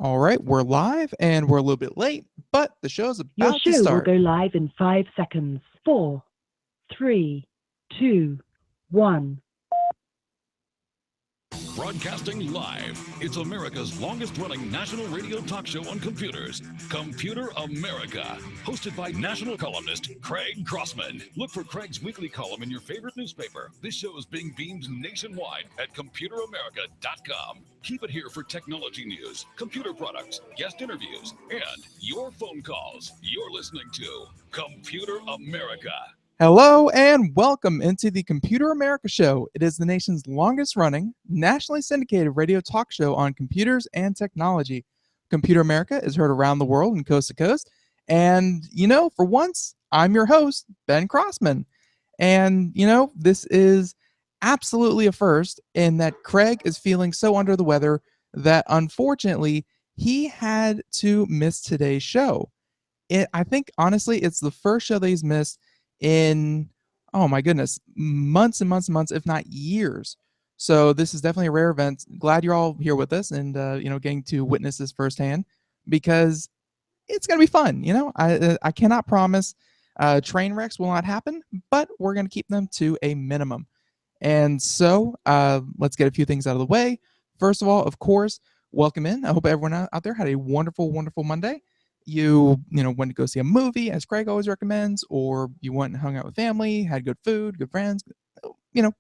All right, we're live and we're a little bit late, but the show's Your about to show will start. go live in 5 seconds. 4, 3, 2, 1. Broadcasting live, it's America's longest running national radio talk show on computers, Computer America. Hosted by national columnist Craig Crossman. Look for Craig's weekly column in your favorite newspaper. This show is being beamed nationwide at ComputerAmerica.com. Keep it here for technology news, computer products, guest interviews, and your phone calls. You're listening to Computer America. Hello and welcome into the Computer America Show. It is the nation's longest running, nationally syndicated radio talk show on computers and technology. Computer America is heard around the world and coast to coast. And, for once, I'm your host, Ben Crossman. And, this is absolutely a first in that Craig is feeling so under the weather that unfortunately he had to miss today's show. I think honestly, it's the first show that he's missed in, oh my goodness, months and months and months, if not years. So this is definitely a rare event. Glad you're all here with us and getting to witness this firsthand because it's gonna be fun. I cannot promise train wrecks will not happen, but we're gonna keep them to a minimum. And so let's get a few things out of the way. First of all, of course, welcome in. I hope everyone out there had a wonderful, wonderful Monday. You went to go see a movie, as Craig always recommends, or you went and hung out with family, had good food, good friends,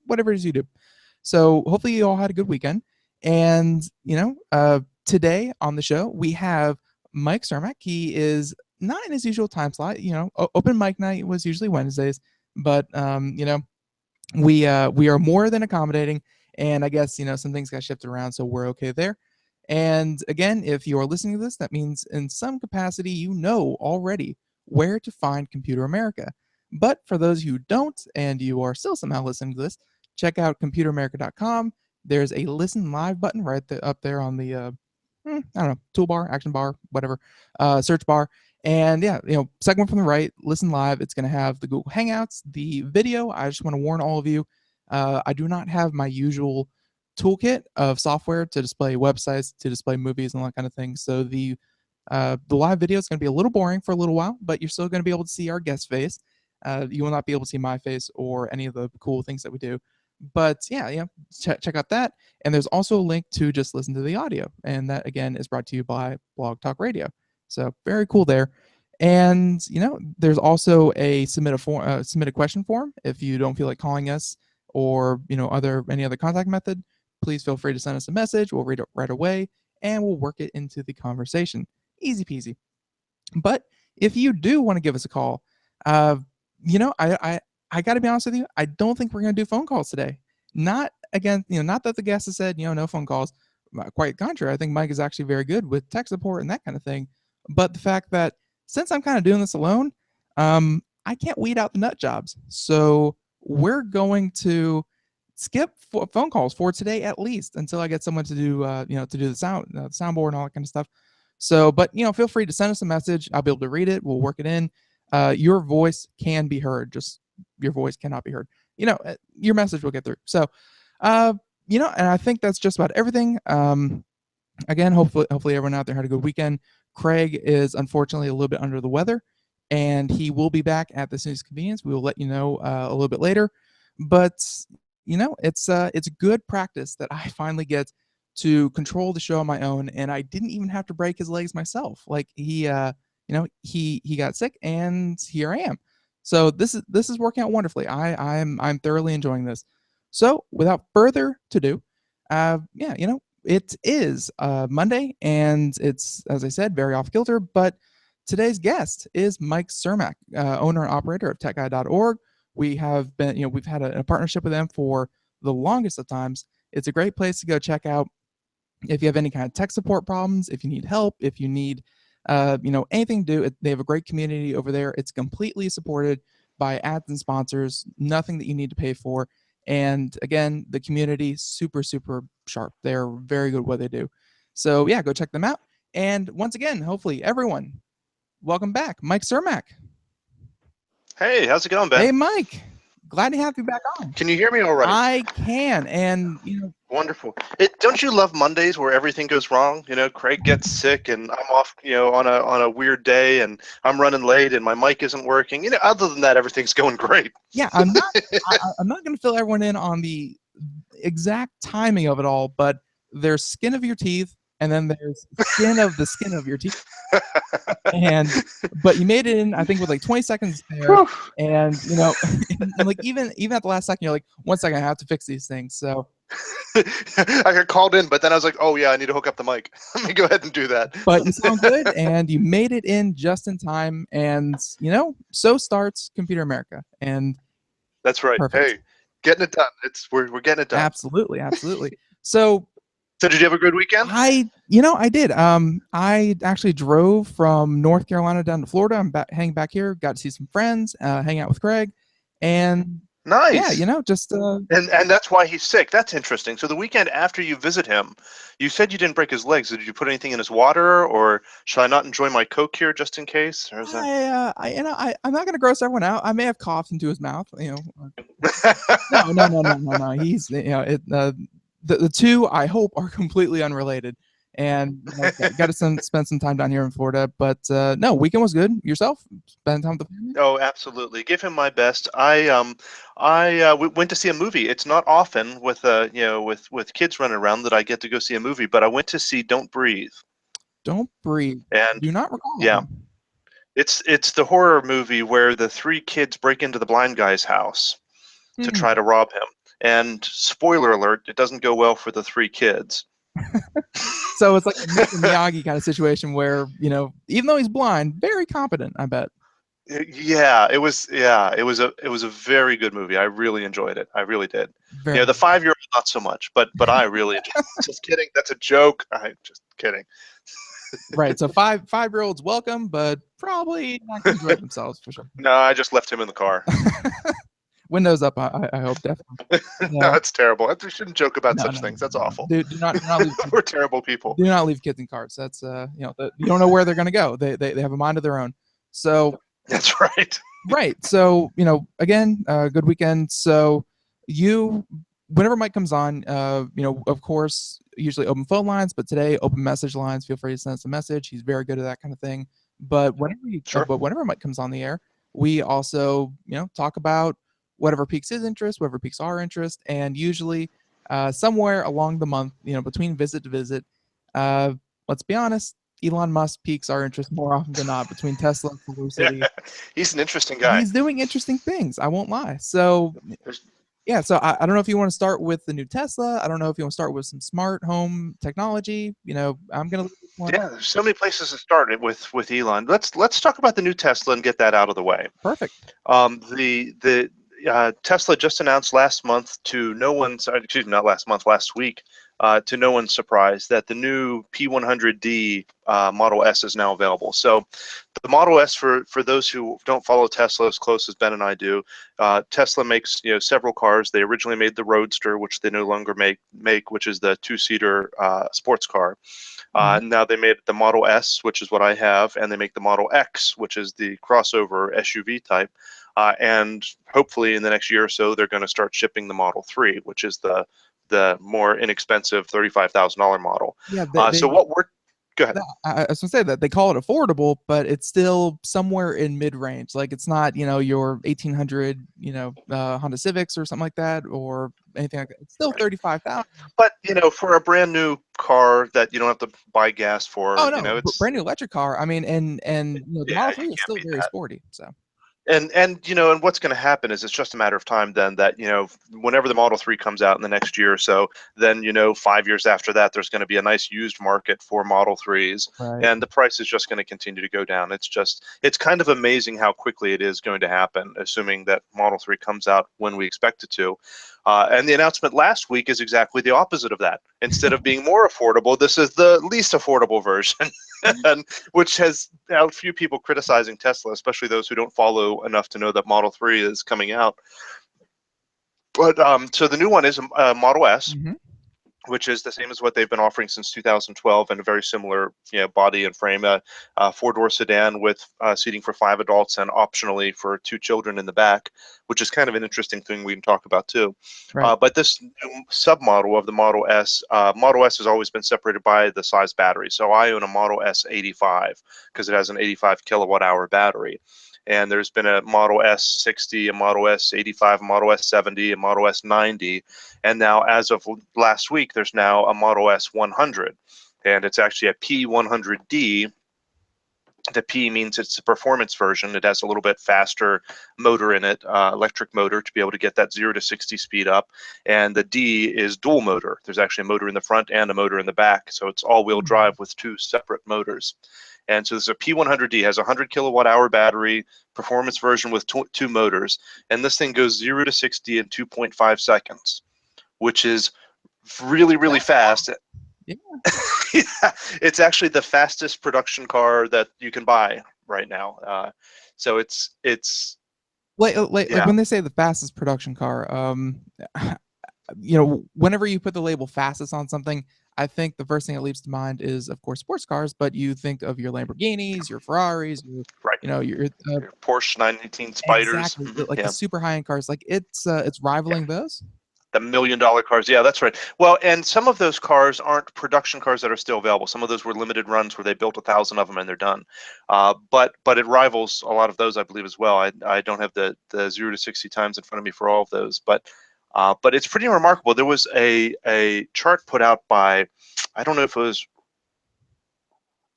whatever it is you do. So hopefully you all had a good weekend. And today on the show we have Mike Cermak. He is not in his usual time slot. Open mic night was usually Wednesdays, but we are more than accommodating, and I guess some things got shifted around, so we're okay there. And again, if you are listening to this, that means in some capacity you know already where to find Computer America. But for those who don't and you are still somehow listening to this, check out computeramerica.com. There's a listen live button right up there on the I don't know, toolbar, action bar, whatever, search bar. And yeah, second one from the right, listen live. It's going to have the Google Hangouts, the video. I just want to warn all of you, I do not have my usual toolkit of software to display websites, to display movies, and all that kind of thing. So the live video is going to be a little boring for a little while, but you're still going to be able to see our guest face. You will not be able to see my face or any of the cool things that we do. But yeah, check out that. And there's also a link to just listen to the audio. And that, again, is brought to you by Blog Talk Radio. So very cool there. And, there's also a submit a question form. If you don't feel like calling us or, any other contact method, please feel free to send us a message. We'll read it right away and we'll work it into the conversation. Easy peasy. But if you do want to give us a call, I got to be honest with you. I don't think we're going to do phone calls today. Not again, not that the guest has said, no phone calls. Quite contrary. I think Mike is actually very good with tech support and that kind of thing. But the fact that since I'm kind of doing this alone, I can't weed out the nut jobs. So we're going to skip phone calls for today at least until I get someone to do, to do the soundboard and all that kind of stuff. So, but feel free to send us a message. I'll be able to read it. We'll work it in. Your voice can be heard. Just your voice cannot be heard. Your message will get through. So, and I think that's just about everything. Again, hopefully everyone out there had a good weekend. Craig is unfortunately a little bit under the weather, and he will be back at the soonest convenience. We will let you know a little bit later. But it's good practice that I finally get to control the show on my own, and I didn't even have to break his legs myself. Like he got sick, and here I am. So this is working out wonderfully. I'm thoroughly enjoying this. So without further to do, it is Monday, and it's, as I said, very off kilter. But today's guest is Mike Cermak, owner and operator of TechGuy.org. We have been, we've had a partnership with them for the longest of times. It's a great place to go check out if you have any kind of tech support problems, if you need help, if you need anything to do. They have a great community over there. It's completely supported by ads and sponsors, nothing that you need to pay for. And again, the community, super, super sharp. They're very good at what they do. So yeah, go check them out. And once again, hopefully everyone, welcome back, Mike Cermak. Hey, how's it going, Ben? Hey, Mike. Glad to have you back on. Can you hear me all right? I can. And, Wonderful. Don't you love Mondays where everything goes wrong? You know, Craig gets sick and I'm off, on a weird day and I'm running late and my mic isn't working. You know, other than that, everything's going great. Yeah, I'm not going to fill everyone in on the exact timing of it all, but there's skin of your teeth, and then there's skin of your teeth. But you made it in, I think, with like 20 seconds there, and and like even at the last second, you're like, 1 second, I have to fix these things. So I got called in, but then I was like, oh yeah, I need to hook up the mic. Let me go ahead and do that. But you sound good, and you made it in just in time, and so starts Computer America, and That's right. perfect. Hey, getting it done. We're getting it done. Absolutely. So did you have a good weekend? I did. I actually drove from North Carolina down to Florida. I'm hanging back here. Got to see some friends, hang out with Craig, and nice. Yeah, just and that's why he's sick. That's interesting. So the weekend after you visit him, you said you didn't break his legs. Did you put anything in his water, or should I not enjoy my Coke here just in case? Or is that... I'm not gonna gross everyone out. I may have coughed into his mouth. No. He's the two, I hope, are completely unrelated, and got to spend some time down here in Florida. But no, weekend was good. Yourself? Spend time with the family? Oh, absolutely. Give him my best. We went to see a movie. It's not often with with kids running around that I get to go see a movie, but I went to see Don't Breathe. Don't Breathe. And do not recall. Yeah, it's the horror movie where the three kids break into the blind guy's house to try to rob him. And spoiler alert, it doesn't go well for the three kids. So it's like a Mr. Miyagi kind of situation where, even though he's blind, very competent, I bet. Yeah, it was a very good movie. I really enjoyed it. I really did. The 5-year-old not so much, but I really enjoyed it. Just kidding. That's a joke. I'm just kidding. Right. So 5-year-olds welcome, but probably not going to enjoy themselves for sure. No, I just left him in the car. Windows up, I hope, definitely. No, it's terrible. We shouldn't joke about such things. That's awful. Do not leave We're terrible people. Do not leave kids in cars. That's you don't know where they're going to go. They have a mind of their own. So that's right. Right. So again, good weekend. So whenever Mike comes on, of course, usually open phone lines, but today open message lines. Feel free to send us a message. He's very good at that kind of thing. But whenever Mike comes on the air, we also talk about whatever piques his interest, whatever piques our interest, and usually somewhere along the month, between visit to visit, let's be honest, Elon Musk piques our interest more often than not between Tesla and Velocity. He's an interesting guy. He's doing interesting things. I won't lie. So yeah, so I don't know if you want to start with the new Tesla. I don't know if you want to start with some smart home technology. I'm gonna. Yeah, there's so many places to start with Elon. Let's talk about the new Tesla and get that out of the way. Perfect. Tesla just announced last week, to no one's surprise, that the new P100D Model S is now available. So the Model S, for those who don't follow Tesla as close as Ben and I do, Tesla makes several cars. They originally made the Roadster, which they no longer make, which is the two-seater sports car. Now they made the Model S, which is what I have, and they make the Model X, which is the crossover SUV type. And hopefully in the next year or so, they're going to start shipping the Model 3, which is the more inexpensive $35,000 model. Yeah. Go ahead. I was gonna say that they call it affordable, but it's still somewhere in mid-range. Like it's not your 1800 Honda Civics or something like that, or anything like that. It's still 35,000. But for a brand new car that you don't have to buy gas for, it's brand new electric car. I mean, and the Model 3 is still very sporty. So. And what's going to happen is it's just a matter of time then that, whenever the Model 3 comes out in the next year or so, then, 5 years after that, there's going to be a nice used market for Model 3s. Right. And the price is just going to continue to go down. It's kind of amazing how quickly it is going to happen, assuming that Model 3 comes out when we expect it to. And the announcement last week is exactly the opposite of that. Instead of being more affordable, this is the least affordable version, and which has a few people criticizing Tesla, especially those who don't follow enough to know that Model 3 is coming out. But so the new one is a Model S. which is the same as what they've been offering since 2012, and a very similar, body and frame. A four-door sedan with seating for 5 adults and optionally for 2 children in the back, which is kind of an interesting thing we can talk about too. Right. But this new submodel of the Model S has always been separated by the size battery. So I own a Model S 85 because it has an 85 kilowatt hour battery. And there's been a Model S 60, a Model S 85, a Model S 70, a Model S 90, and now as of last week, there's now a Model S 100, and it's actually a P100D. The P means it's a performance version. It has a little bit faster motor in it, electric motor, to be able to get that 0 to 60 speed up. And the D is dual motor. There's actually a motor in the front and a motor in the back. So it's all-wheel drive with 2 separate motors. And so this is a P100D, has a 100 kilowatt hour battery, performance version with 2 motors. And this thing goes 0 to 60 in 2.5 seconds, which is really, really fast. Yeah. Yeah, it's actually the fastest production car that you can buy right now. So it's Like yeah, when they say the fastest production car, whenever you put the label fastest on something, I think the first thing that leaps to mind is, of course, sports cars. But you think of your Lamborghinis, your Ferraris, right. your Your Porsche 918 Spiders, exactly, like the yeah, super high end cars. Like it's yeah. rivaling those. The $1 million cars. Yeah, that's right. Well, and some of those cars aren't production cars that are still available. Some of those were limited runs where they built 1,000 of them and they're done. But it rivals a lot of those, I believe, as well. I don't have the 0 to 60 times in front of me for all of those, but it's pretty remarkable. There was a chart put out by, I don't know if it was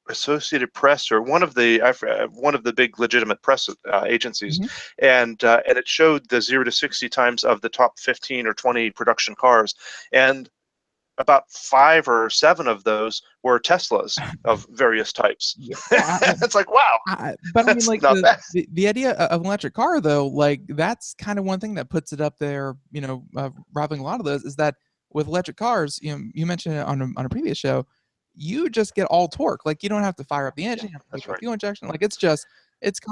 Associated Press or one of the big legitimate press agencies, Mhm. and it showed the 0 to 60 times of the top 15 or 20 production cars, and about 5 or 7 of those were Teslas of various types. Yeah, It's like, wow, but I mean, that's like not bad. the idea of an electric car, though, like that's kind of one thing that puts it up there. Rivaling a lot of those is that with electric cars, you mentioned it on a previous show, you just get all torque. Like you don't have to fire up the engine, you don't have to think That's about right. fuel injection. Like it's kind of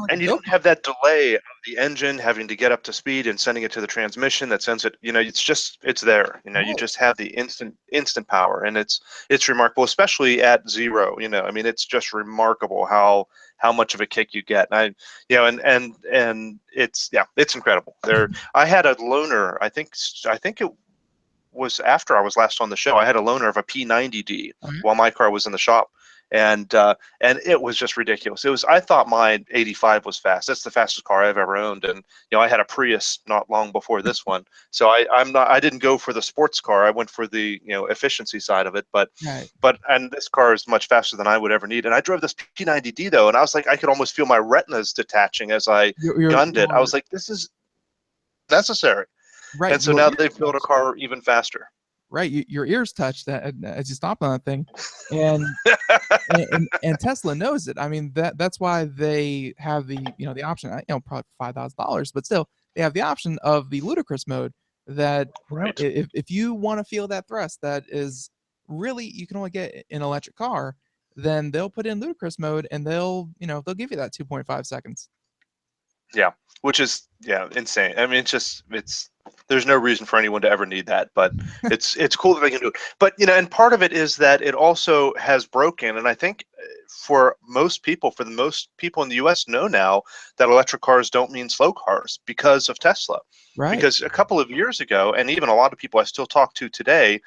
like And a you go don't kart. have that delay of the engine having to get up to speed and sending it to the transmission that sends it. It's there. You Right. just have the instant power, and it's remarkable, especially at 0. I mean, it's just remarkable how much of a kick you get. And it's incredible. I had a loaner. I think it was after I was last on the show. I had a loaner of a P90D Oh, yeah? while my car was in the shop, and it was just ridiculous. I thought my 85 was fast. That's the fastest car I've ever owned, and I had a Prius not long before this one. So I didn't go for the sports car. I went for the efficiency side of it. Right. And this car is much faster than I would ever need. And I drove this P90D though, and I was like, I could almost feel my retinas detaching as I gunned it. I was like, this is necessary. Right. And so Your now ears they've built a touch. car even faster. Right. Your ears touch that as you stop on that thing, and and Tesla knows it. I mean that's why they have the option. Probably $5,000, but still they have the option of the ludicrous mode. That Right. if you want to feel that thrust, that is really you can only get in an electric car. Then they'll put in ludicrous mode, and they'll give you that 2.5 seconds. Yeah, which is insane. I mean, it's there's no reason for anyone to ever need that, but it's cool that they can do it. But and part of it is that it also has broken, and I think for the most people in the U.S. know now that electric cars don't mean slow cars because of Tesla. Right. Because a couple of years ago, and even a lot of people I still talk to today,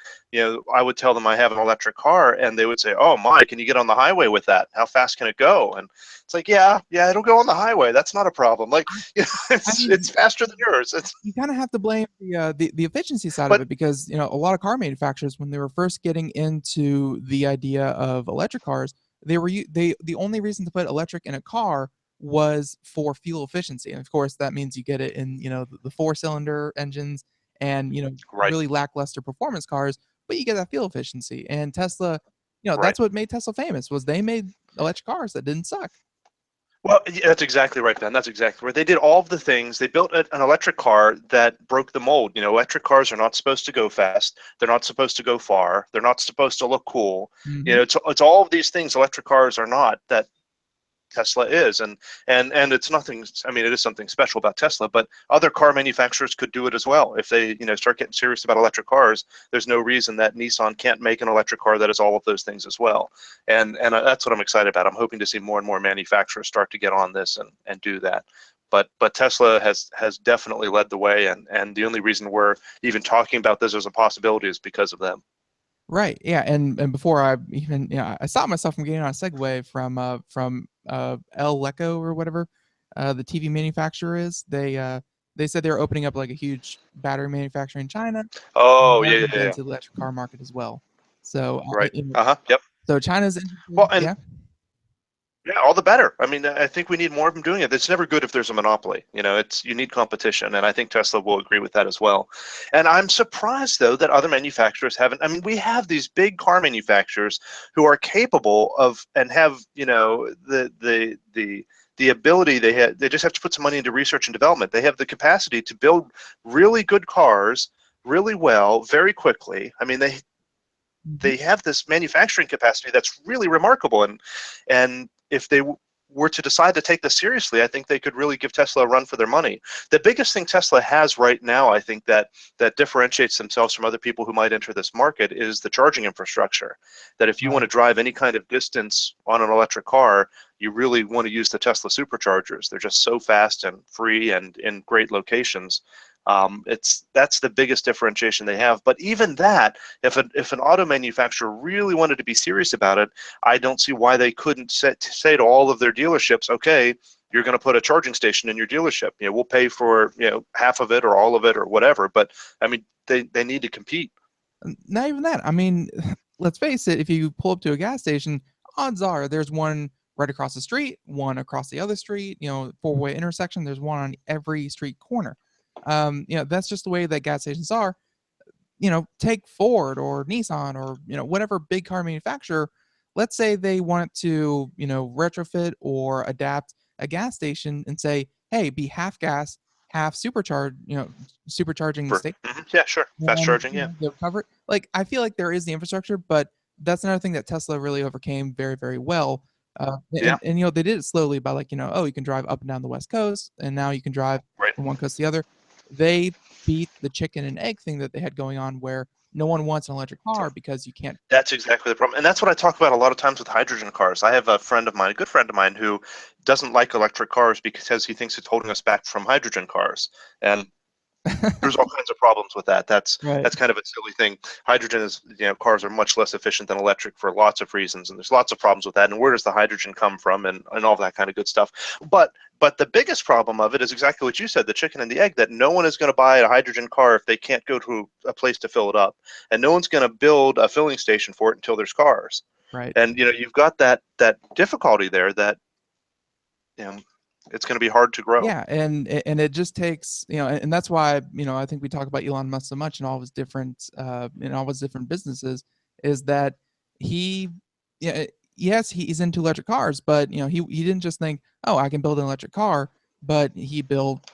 I would tell them I have an electric car, and they would say, "Oh my, can you get on the highway with that? How fast can it go?" And it's like, yeah, it'll go on the highway. That's not a problem. Like, I it's mean, faster than yours. you kind of have to blame the efficiency side of But it, because a lot of car manufacturers, when they were first getting into the idea of electric cars, the only reason to put electric in a car was for fuel efficiency. And of course that means you get it in the 4-cylinder engines and right, really lackluster performance cars, but you get that fuel efficiency. And Tesla, right. that's what made Tesla famous, was they made electric cars that didn't suck. Well, yeah, that's exactly right, Ben. That's exactly right. They did all of the things. They built an electric car that broke the mold. Electric cars are not supposed to go fast. They're not supposed to go far. They're not supposed to look cool. Hmm. It's all of these things electric cars are not, that Tesla is, and it's nothing. I mean, it is something special about Tesla, but other car manufacturers could do it as well. If they, start getting serious about electric cars, there's no reason that Nissan can't make an electric car that is all of those things as well. And that's what I'm excited about. I'm hoping to see more and more manufacturers start to get on this and do that. But Tesla has definitely led the way, and the only reason we're even talking about this as a possibility is because of them. Right. Yeah. And before I even, I stopped myself from getting on a segue from Leco or whatever, the TV manufacturer is. They said they're opening up like a huge battery manufacturer in China. Oh, That yeah, would yeah, get yeah. into the electric car market as well. So, Right. Yep. so China's Well, interested. and Yeah. yeah, all the better. I mean, I think we need more of them doing it. It's never good if there's a monopoly. You need competition, and I think Tesla will agree with that as well. And I'm surprised though that other manufacturers haven't. I mean, we have these big car manufacturers who are capable of and have, the ability. They just have to put some money into research and development. They have the capacity to build really good cars really well very quickly. I mean, they have this manufacturing capacity that's really remarkable, and if they were to decide to take this seriously, I think they could really give Tesla a run for their money. The biggest thing Tesla has right now, I think that differentiates themselves from other people who might enter this market is the charging infrastructure. That if you want to drive any kind of distance on an electric car, you really want to use the Tesla superchargers. They're just so fast and free and in great locations. That's the biggest differentiation they have. But even that, if an auto manufacturer really wanted to be serious about it, I don't see why they couldn't say to all of their dealerships, okay, you're going to put a charging station in your dealership. We'll pay for half of it or all of it or whatever. But I mean, they need to compete. Not even that. I mean, let's face it, if you pull up to a gas station, odds are there's one right across the street, one across the other street, four-way intersection, there's one on every street corner. That's just the way that gas stations are. Take Ford or Nissan or, whatever big car manufacturer. Let's say they want to, retrofit or adapt a gas station and say, hey, be half gas, half supercharging station. Yeah, sure. Fast And charging, yeah. they'll cover it. Like, I feel like there is the infrastructure, but that's another thing that Tesla really overcame very, very well. Yeah. And they did it slowly by like, oh, you can drive up and down the West Coast, and now you can drive Right. from one coast to the other. They beat the chicken and egg thing that they had going on, where no one wants an electric car because you can't. That's exactly the problem. And that's what I talk about a lot of times with hydrogen cars. I have a good friend of mine, who doesn't like electric cars because he thinks it's holding us back from hydrogen cars. And there's all kinds of problems with that. That's Right. kind of a silly thing. Hydrogen is, cars are much less efficient than electric for lots of reasons, and there's lots of problems with that. And where does the hydrogen come from, and all that kind of good stuff. But the biggest problem of it is exactly what you said, the chicken and the egg, that no one is going to buy a hydrogen car if they can't go to a place to fill it up, and no one's going to build a filling station for it until there's cars. Right. And you've got that difficulty there that it's going to be hard to grow. Yeah, and it just takes, and that's why, I think we talk about Elon Musk so much and all his different businesses, is that he, yes, he's into electric cars, but he didn't just think, oh, I can build an electric car, but he built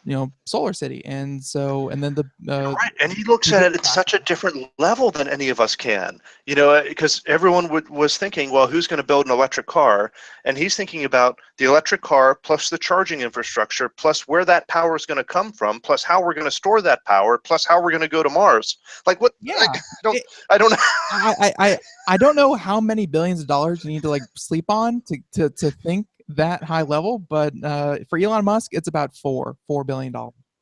Solar City, and then the right, and he looks at it at such a different level than any of us can, because everyone was thinking, well, who's going to build an electric car? And he's thinking about the electric car plus the charging infrastructure, plus where that power is going to come from, plus how we're going to store that power, plus how we're going to go to Mars. Like what? Yeah, I don't know. I don't know how many billions of dollars you need to like sleep on to think that high level, but for Elon Musk, it's about $4 billion.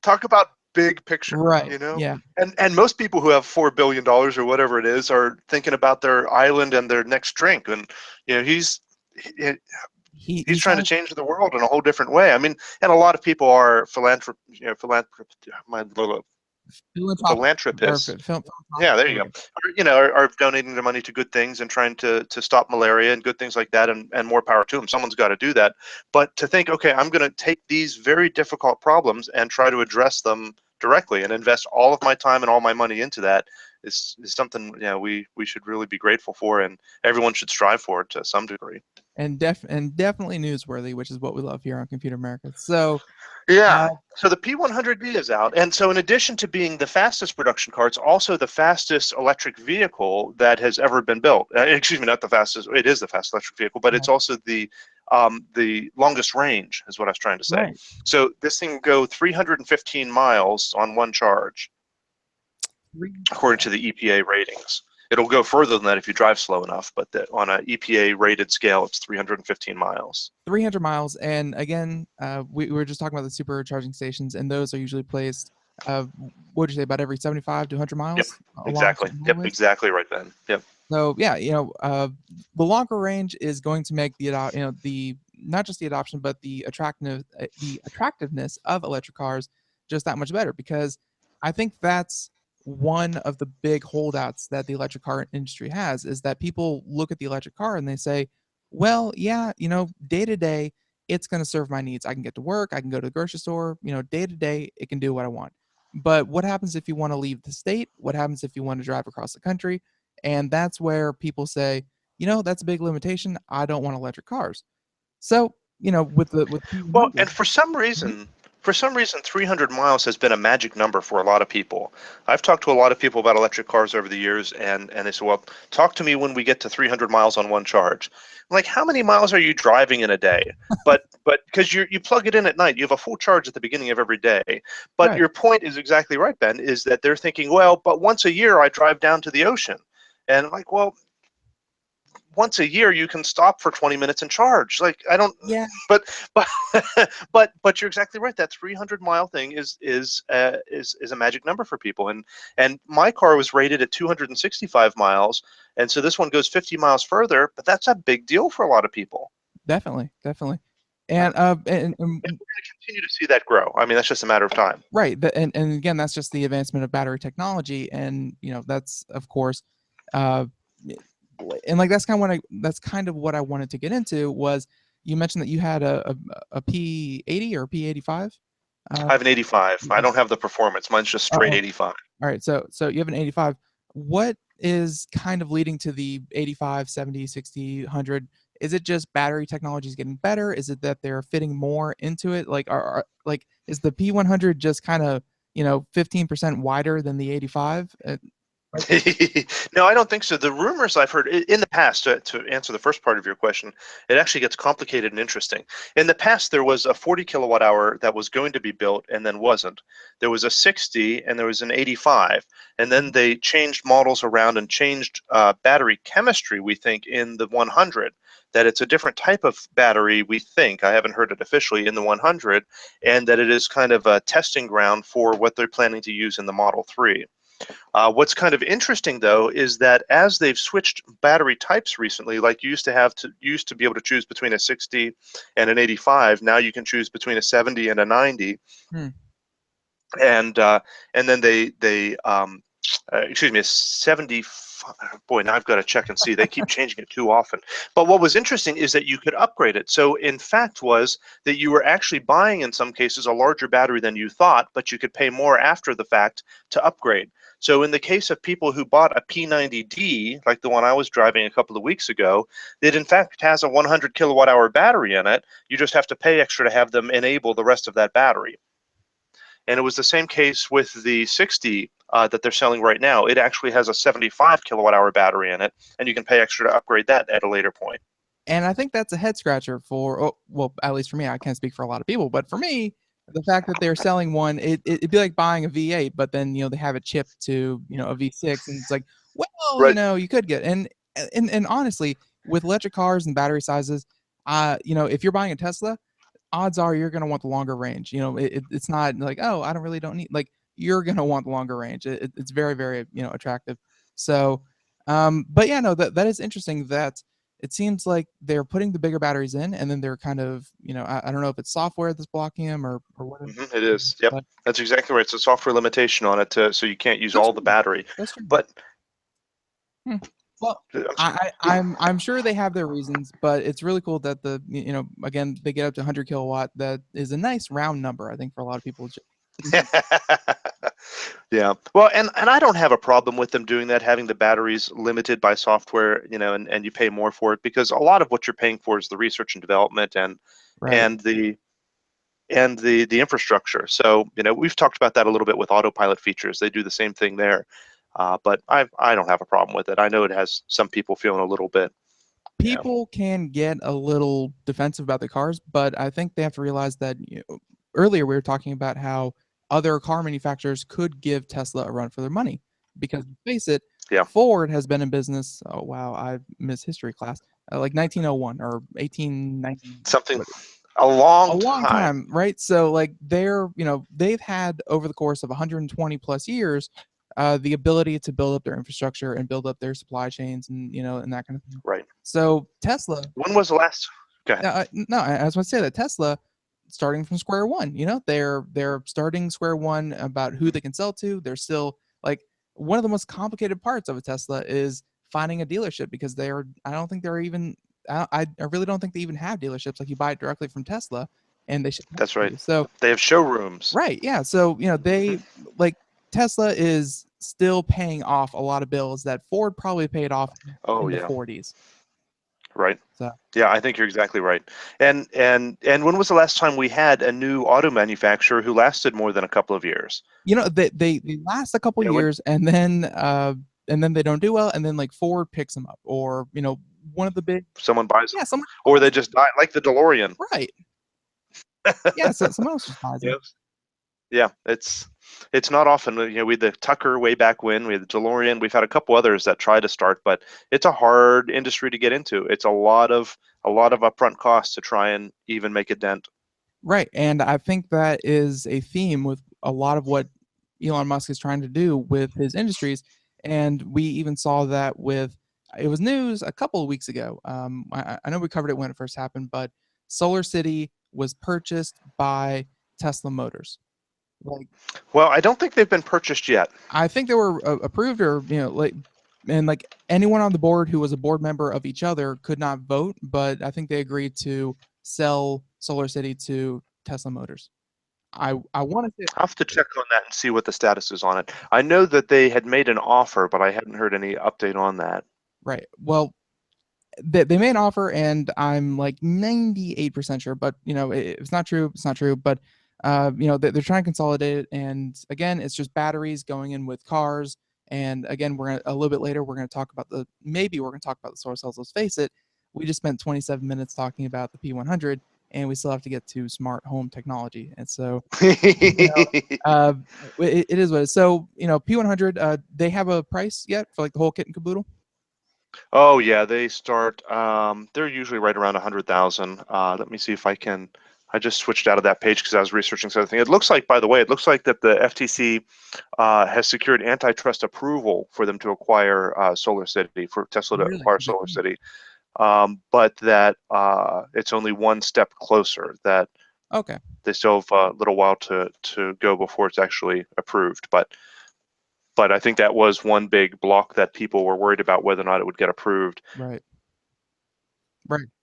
Talk about big picture, right? Yeah, and most people who have $4 billion or whatever it is are thinking about their island and their next drink, and he's trying to change the world in a whole different way. I mean, and a lot of people are philanthropists. Yeah, there you go. Are donating their money to good things and trying to stop malaria and good things like that, and more power to them. Someone's got to do that. But to think, okay, I'm going to take these very difficult problems and try to address them directly and invest all of my time and all my money into that is something we should really be grateful for, and everyone should strive for it to some degree. And definitely newsworthy, which is what we love here on Computer America. So yeah, so the P100D is out, and so in addition to being the fastest production car, it's also the fastest electric vehicle that has ever been built. Excuse me, not the fastest. It is the fastest electric vehicle, but it's also the the longest range is what I was trying to say. Right. So this thing can go 315 miles on one charge, according to the EPA ratings. It'll go further than that if you drive slow enough, but on an EPA rated scale, it's 315 miles. 300 miles. And again, we were just talking about the supercharging stations, and those are usually placed, what would you say, about every 75 to 100 Yep, miles along exactly. certain Yep, highways? exactly right, Ben. Yep. So yeah, the longer range is going to make the not just the adoption, but the attractiveness of electric cars just that much better, because I think that's one of the big holdouts that the electric car industry has, is that people look at the electric car and they say, well, yeah, day to day, it's going to serve my needs. I can get to work, I can go to the grocery store, day to day, it can do what I want. But what happens if you want to leave the state? What happens if you want to drive across the country? And that's where people say, that's a big limitation. I don't want electric cars. So, with Well, and P100. Mhm. for some reason, 300 miles has been a magic number for a lot of people. I've talked to a lot of people about electric cars over the years, and they say, well, talk to me when we get to 300 miles on one charge. I'm like, how many miles are you driving in a day? But because you plug it in at night, you have a full charge at the beginning of every day. But Right. your point is exactly right, Ben, is that they're thinking, well, but once a year I drive down to the ocean. And I'm like, well, once a year you can stop for 20 minutes and charge. Like, I don't, Yeah. but but but you're exactly right. That 300-mile thing is a magic number for people. And my car was rated at 265 miles, and so this one goes 50 miles further, but that's a big deal for a lot of people. Definitely, definitely. Uh, And and we're going to continue to see that grow. I mean, that's just a matter of time. right, and again, that's just the advancement of battery technology, and that's of course, uh, and like that's kind of what I wanted to get into. Was you mentioned that you had a P80 or P85? I have an 85. I Yeah. don't have the performance. Mine's just straight Oh, 85. all right. So you have an 85. What is kind of leading to the 85, 70, 60, 100? Is it just battery technology is getting better? Is it that they're fitting more into it? Like, like, is the P100 just kind of 15% wider than the 85? Like, No, I don't think so. The rumors I've heard in the past, to answer the first part of your question, it actually gets complicated and interesting. In the past, there was a 40 kilowatt hour that was going to be built and then wasn't. There was a 60 and there was an 85. And then they changed models around and changed battery chemistry, we think, in the 100. That it's a different type of battery, we think. I haven't heard it officially in the 100, and that it is kind of a testing ground for what they're planning to use in the Model 3. What's kind of interesting, though, is that as they've switched battery types recently, like you used to be able to choose between a 60 and an 85, now you can choose between a 70 and a 90, hmm, and then excuse me, a 70. Boy, now I've got to check and see. They keep changing it too often. But what was interesting is that you could upgrade it. So in fact was that you were actually buying, in some cases, a larger battery than you thought, but you could pay more after the fact to upgrade. So in the case of people who bought a P90D, like the one I was driving a couple of weeks ago, it in fact has a 100 kilowatt hour battery in it. You just have to pay extra to have them enable the rest of that battery. And it was the same case with the 60 that they're selling right now. It actually has a 75 kilowatt hour battery in it, and you can pay extra to upgrade that at a later point. and I think that's a head scratcher for, well, at least for me. I can't speak for a lot of people, but for me, the fact that they're selling one, it'd be like buying a V8, but then they have it chipped to a V6, and it's like, well, Right. you could get, and honestly, with electric cars and battery sizes, if you're buying a Tesla, odds are you're going to want the longer range. It's not like, oh, I don't need, like, you're going to want the longer range. It's very, very, attractive. So, but yeah, no, that is interesting that it seems like they're putting the bigger batteries in, and then they're kind of, I don't know if it's software that's blocking them or what. It is. Yep. But That's exactly right. It's a software limitation on it, so you can't use that's all the true. battery. That's true. But Hmm. Well, I'm I'm sure they have their reasons, but it's really cool that again, they get up to 100 kilowatt. That is a nice round number, I think, for a lot of people. yeah. Well, and I don't have a problem with them doing that, having the batteries limited by software, and you pay more for it, because a lot of what you're paying for is the research and development Right. and the infrastructure. So, we've talked about that a little bit with autopilot features. They do the same thing there. But I don't have a problem with it. I know it has some people feeling a little bit people can get a little defensive about the cars, but I think they have to realize that earlier we were talking about how other car manufacturers could give Tesla a run for their money because face it, Yeah. Ford has been in business. Oh wow, I missed history class. Like 1901 or 1890. Something a long time, right? So like they've had over the course of 120 plus years the ability to build up their infrastructure and build up their supply chains and and that kind of thing. Right. So Tesla. When was the last? Go ahead. No, I was going to say that Tesla, starting from square one. They're starting square one about who they can sell to. They're still like one of the most complicated parts of a Tesla is finding a dealership because they are. I don't think they're even. I really don't think they even have dealerships. Like you buy it directly from Tesla, and they ship. That's right. So they have showrooms. Right. Yeah. So they like Tesla is still paying off a lot of bills that Ford probably paid off in the 40s. Right. So yeah, I think you're exactly right. And when was the last time we had a new auto manufacturer who lasted more than a couple of years? They last a couple years and then they don't do well, and then like Ford picks them up, or one of the big someone buys them. Yeah, someone or they just die, like the DeLorean. Right. Yeah, so someone else just buys them. Yeah, it's not often. We had the Tucker way back when. We had the DeLorean. We've had a couple others that try to start, but it's a hard industry to get into. It's a lot of upfront costs to try and even make a dent. Right, and I think that is a theme with a lot of what Elon Musk is trying to do with his industries, and we even saw that with it was news a couple of weeks ago. I know we covered it when it first happened, but Solar City was purchased by Tesla Motors. Well, I don't think they've been purchased yet. I think they were approved, or like anyone on the board who was a board member of each other could not vote, but I think they agreed to sell Solar City to Tesla Motors. I want to. I'll have to check on that and see what the status is on it. I know that they had made an offer, but I hadn't heard any update on that. Right. Well, they made an offer, and I'm like 98% sure, but if it's not true, it's not true. But they're trying to consolidate it, and again, it's just batteries going in with cars. And again, a little bit later, we're going to talk about the solar cells. Let's face it, we just spent 27 minutes talking about the P100, and we still have to get to smart home technology. And so, it is what it is. So, P100, they have a price yet for like the whole kit and caboodle? Oh yeah, they start. They're usually right around 100,000. Let me see if I can. I just switched out of that page because I was researching something. It looks like, by the way, that the FTC has secured antitrust approval for them to acquire Solar City, for Tesla to acquire Solar City, but that it's only one step closer. That they still have a little while to go before it's actually approved, but I think that was one big block that people were worried about whether or not it would get approved. Right.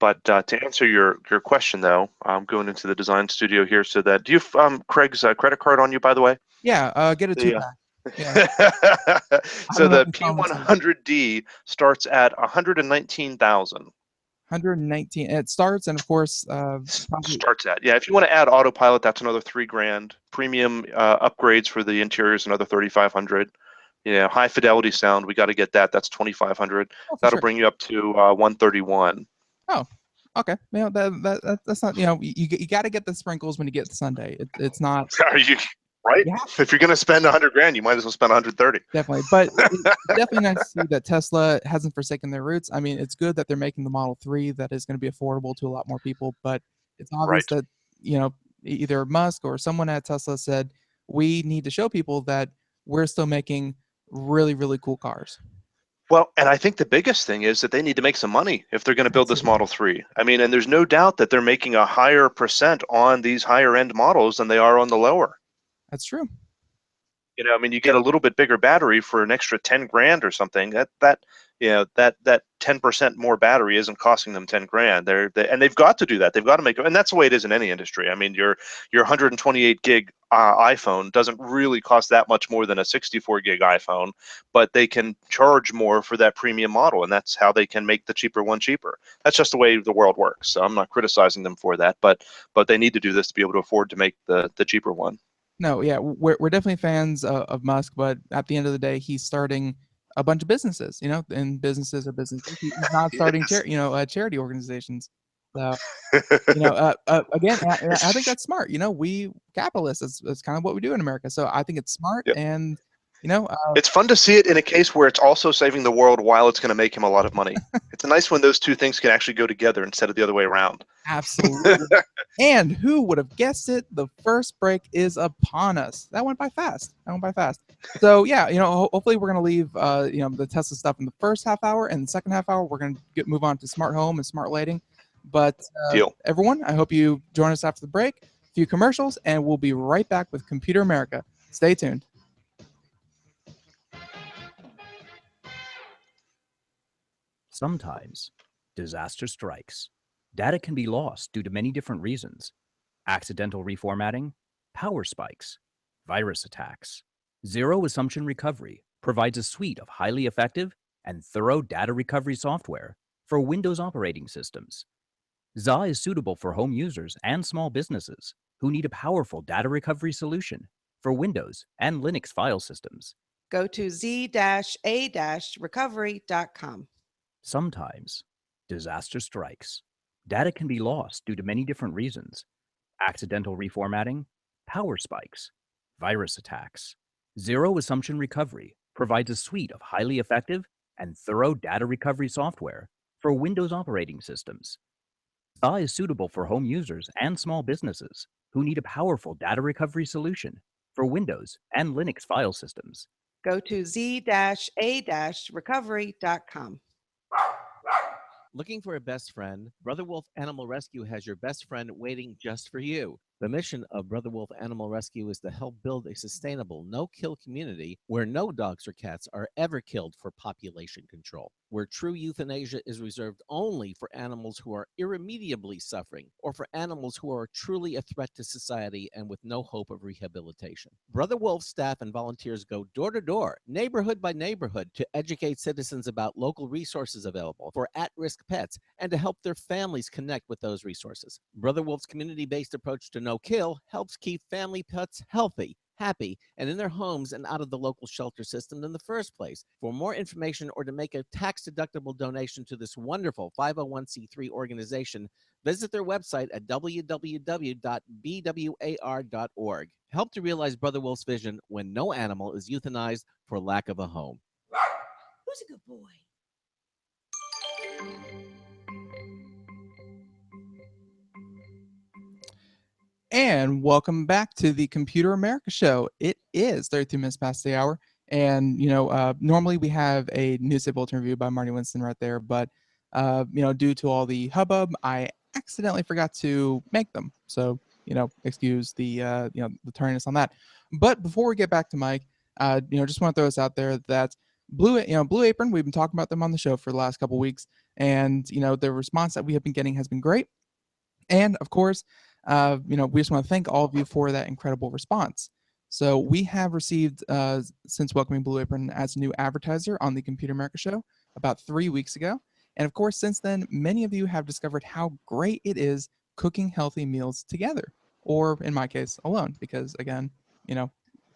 But to answer your question, though, I'm going into the design studio here. So that, do you Craig's credit card on you, by the way? Yeah, get a two-pack. Yeah. So the P100D starts at 119,000. 119. It starts, and of course, starts at, yeah. If you want to add autopilot, that's another $3,000. Premium upgrades for the interiors, another 3,500. High fidelity sound, we got to get that. That's 2,500. That'll bring you up to 131. Oh, okay. That's not. You got to get the sprinkles when you get to Sunday. It's not. Are you right? Yeah. If you're gonna spend $100,000, you might as well spend 130. Definitely, but it's definitely nice to see that Tesla hasn't forsaken their roots. I mean, it's good that they're making the Model 3 that is going to be affordable to a lot more people. But it's obvious that either Musk or someone at Tesla said we need to show people that we're still making really, really cool cars. Well, and I think the biggest thing is that they need to make some money if they're going to build this Model 3. I mean, and there's no doubt that they're making a higher percent on these higher end models than they are on the lower. That's true. I mean, you get a little bit bigger battery for an extra 10 grand or something. That 10% more battery isn't costing them 10 grand. And they've got to do that. They've got to make it, and that's the way it is in any industry. I mean, your 128 gig iPhone doesn't really cost that much more than a 64 gig iPhone, but they can charge more for that premium model, and that's how they can make the cheaper one cheaper. That's just the way the world works. So I'm not criticizing them for that, but they need to do this to be able to afford to make the cheaper one. No, yeah, we're definitely fans of Musk, but at the end of the day, he's starting a bunch of businesses, and businesses are businesses. He's not starting charity organizations. So, again, I think that's smart. We capitalists, it's kind of what we do in America. So I think it's smart, Yep. and it's fun to see it in a case where it's also saving the world while it's going to make him a lot of money. It's nice when those two things can actually go together instead of the other way around. Absolutely. And who would have guessed it? The first break is upon us. That went by fast. So yeah, hopefully we're gonna leave the Tesla stuff in the first half hour, and the second half hour we're gonna move on to smart home and smart lighting. But Deal. everyone, I hope you join us after the break. A few commercials, and we'll be right back with Computer America. Stay tuned. Sometimes disaster strikes. Data can be lost due to many different reasons: accidental reformatting, power spikes, virus attacks. Zero Assumption Recovery provides a suite of highly effective and thorough data recovery software for Windows operating systems. ZA is suitable for home users and small businesses who need a powerful data recovery solution for Windows and Linux file systems. Go to z-a-recovery.com. Sometimes disaster strikes. Data can be lost due to many different reasons: accidental reformatting, power spikes, virus attacks. Zero Assumption Recovery provides a suite of highly effective and thorough data recovery software for Windows operating systems. ZA is suitable for home users and small businesses who need a powerful data recovery solution for Windows and Linux file systems. Go to z-a-recovery.com. Looking for a best friend? Brother Wolf Animal Rescue has your best friend waiting just for you. The mission of Brother Wolf Animal Rescue is to help build a sustainable, no-kill community where no dogs or cats are ever killed for population control, where true euthanasia is reserved only for animals who are irremediably suffering or for animals who are truly a threat to society and with no hope of rehabilitation. Brother Wolf's staff and volunteers go door to door, neighborhood by neighborhood, to educate citizens about local resources available for at-risk pets and to help their families connect with those resources. Brother Wolf's community-based approach to no kill helps keep family pets healthy, happy, and in their homes and out of the local shelter system in the first place. For more information or to make a tax-deductible donation to this wonderful 501c3 organization, visit their website at www.bwar.org. Help to realize Brother Wolf's vision when no animal is euthanized for lack of a home. Who's a good boy? And welcome back to the Computer America Show. It is 32 minutes past the hour. And, normally we have a newspaper bulletin review by Marty Winston right there. But, due to all the hubbub, I accidentally forgot to make them. So, excuse the, the tardiness on that. But before we get back to Mike, just want to throw this out there that Blue Apron, we've been talking about them on the show for the last couple weeks. And, the response that we have been getting has been great. And of course, we just want to thank all of you for that incredible response. So we have received, since welcoming Blue Apron as a new advertiser on the Computer America Show about 3 weeks ago. And of course, since then, many of you have discovered how great it is cooking healthy meals together, or in my case, alone, because again, 2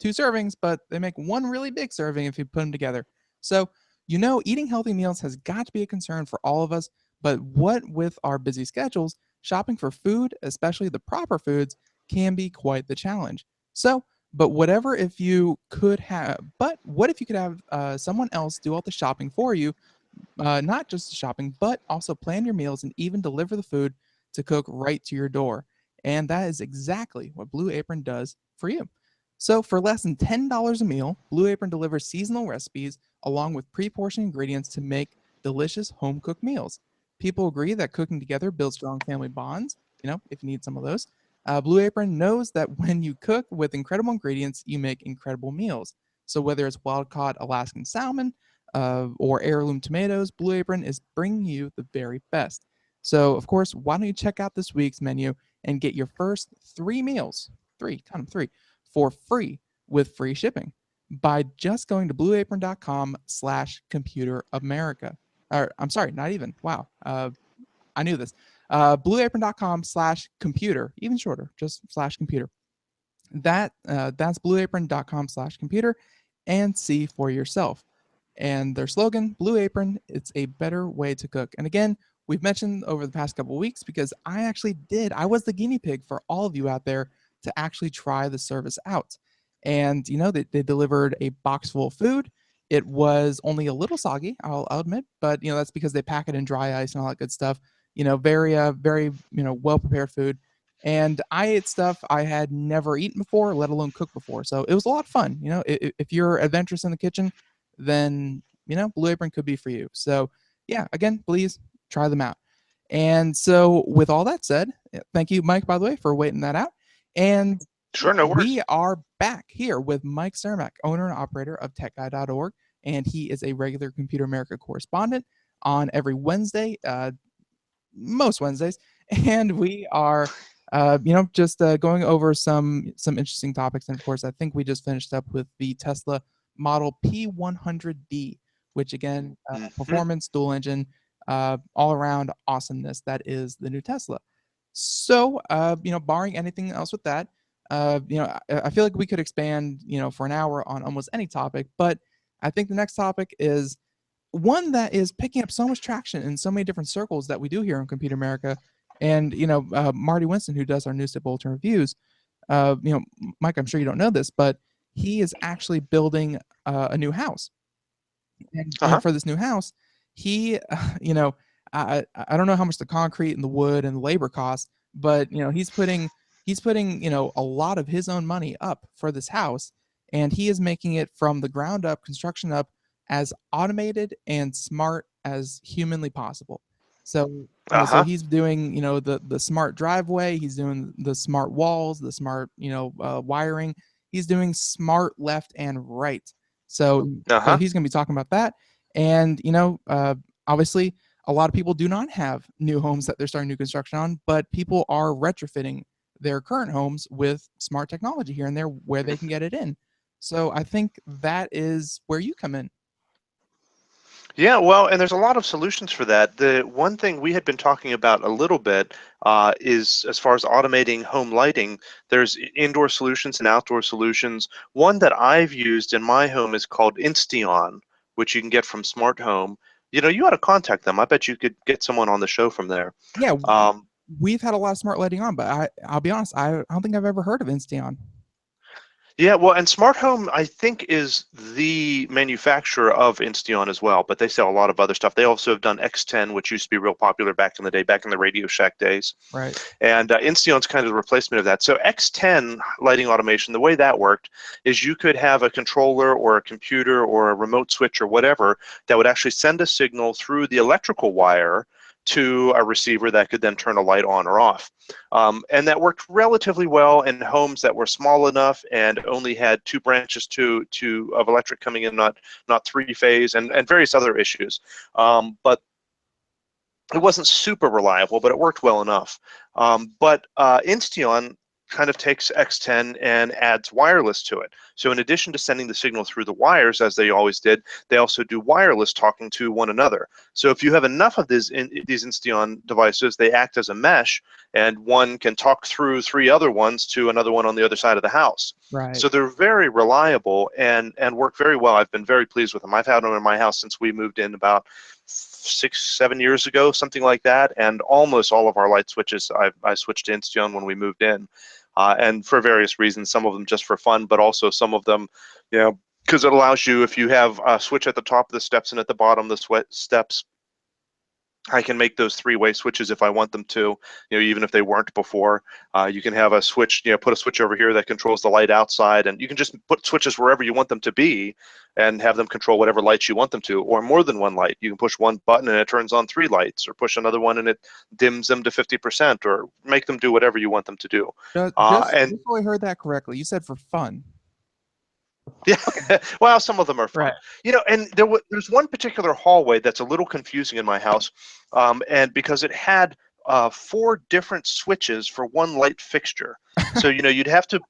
servings, but they make one really big serving if you put them together. So, eating healthy meals has got to be a concern for all of us, but what with our busy schedules, shopping for food, especially the proper foods, can be quite the challenge. So, what if you could have someone else do all the shopping for you, not just the shopping, but also plan your meals and even deliver the food to cook right to your door? And that is exactly what Blue Apron does for you. So for less than $10 a meal, Blue Apron delivers seasonal recipes along with pre-portioned ingredients to make delicious home-cooked meals. People agree that cooking together builds strong family bonds, if you need some of those. Blue Apron knows that when you cook with incredible ingredients, you make incredible meals. So whether it's wild-caught Alaskan salmon or heirloom tomatoes, Blue Apron is bringing you the very best. So, of course, why don't you check out this week's menu and get your first 3 meals, count them 3, for free with free shipping by just going to blueapron.com/computeramerica. Or I'm sorry, not even. Wow. I knew this. Blueapron.com/computer, even shorter, just /computer. That's blueapron.com/computer, and see for yourself. and their slogan, Blue Apron, it's a better way to cook. And again, we've mentioned over the past couple of weeks because I was the guinea pig for all of you out there to actually try the service out. And, they delivered a box full of food. It was only a little soggy, I'll admit, but, that's because they pack it in dry ice and all that good stuff. Very, well prepared food. And I ate stuff I had never eaten before, let alone cooked before. So it was a lot of fun. If you're adventurous in the kitchen, then, Blue Apron could be for you. So, yeah, again, please try them out. And so, with all that said, thank you, Mike, by the way, for waiting that out. And Sure, no worries. we are back here with Mike Cermak, owner and operator of TechGuy.org, and he is a regular Computer America correspondent on every Wednesday, most Wednesdays, and we are, just going over some interesting topics. And of course, I think we just finished up with the Tesla Model P100D, which again, performance, dual engine, all around awesomeness. That is the new Tesla. So, barring anything else with that, I feel like we could expand, for an hour on almost any topic, but I think the next topic is one that is picking up so much traction in so many different circles that we do here in Computer America. And, Marty Winston, who does our News Tip Bulletin reviews, Mike, I'm sure you don't know this, but he is actually building a new house. And for this new house, he, I don't know how much the concrete and the wood and the labor costs, but he's putting a lot of his own money up for this house, and he is making it from the ground up, construction up, as automated and smart as humanly possible. So, so he's doing the smart driveway, he's doing the smart walls, the smart wiring, he's doing smart left and right. So he's going to be talking about that, and obviously, a lot of people do not have new homes that they're starting new construction on, but people are retrofitting their current homes with smart technology here and there where they can get it in. So I think that is where you come in. Yeah, well, and there's a lot of solutions for that. The one thing we had been talking about a little bit is as far as automating home lighting, there's indoor solutions and outdoor solutions. One that I've used in my home is called Insteon, which you can get from Smart Home. You ought to contact them. I bet you could get someone on the show from there. Yeah, we've had a lot of smart lighting on, but I'll be honest, I don't think I've ever heard of Insteon. Yeah, well, and Smart Home, I think, is the manufacturer of Insteon as well, but they sell a lot of other stuff. They also have done X10, which used to be real popular back in the day, back in the Radio Shack days. Right. And Insteon's kind of the replacement of that. So X10 lighting automation, the way that worked is you could have a controller or a computer or a remote switch or whatever that would actually send a signal through the electrical wire to a receiver that could then turn a light on or off. And that worked relatively well in homes that were small enough and only had two branches of electric coming in, not three-phase, and various other issues. But it wasn't super reliable, but it worked well enough. But Insteon kind of takes X10 and adds wireless to it. So in addition to sending the signal through the wires, as they always did, they also do wireless talking to one another. So if you have enough of these Insteon devices, they act as a mesh, and one can talk through three other ones to another one on the other side of the house. Right. So they're very reliable and work very well. I've been very pleased with them. I've had them in my house since we moved in about 6-7 years ago, something like that, and almost all of our light switches I switched to Insteon when we moved in. And for various reasons, some of them just for fun, but also some of them, because it allows you, if you have a switch at the top of the steps and at the bottom of the steps, I can make those three-way switches if I want them to, even if they weren't before. You can have a switch, put a switch over here that controls the light outside, and you can just put switches wherever you want them to be and have them control whatever lights you want them to, or more than one light. You can push one button and it turns on 3 lights, or push another one and it dims them to 50%, or make them do whatever you want them to do. Just so I heard that correctly, you said for fun. Yeah, well, some of them are fun. Right. And there's one particular hallway that's a little confusing in my house, and because it had 4 different switches for one light fixture. So you'd have to,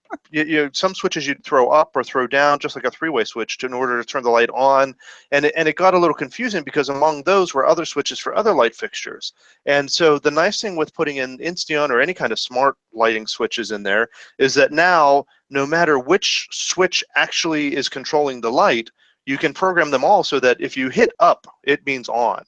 some switches you'd throw up or throw down, just like a 3-way switch, in order to turn the light on. And it got a little confusing because among those were other switches for other light fixtures. And so the nice thing with putting in Insteon or any kind of smart lighting switches in there is that now, no matter which switch actually is controlling the light, you can program them all so that if you hit up, it means on.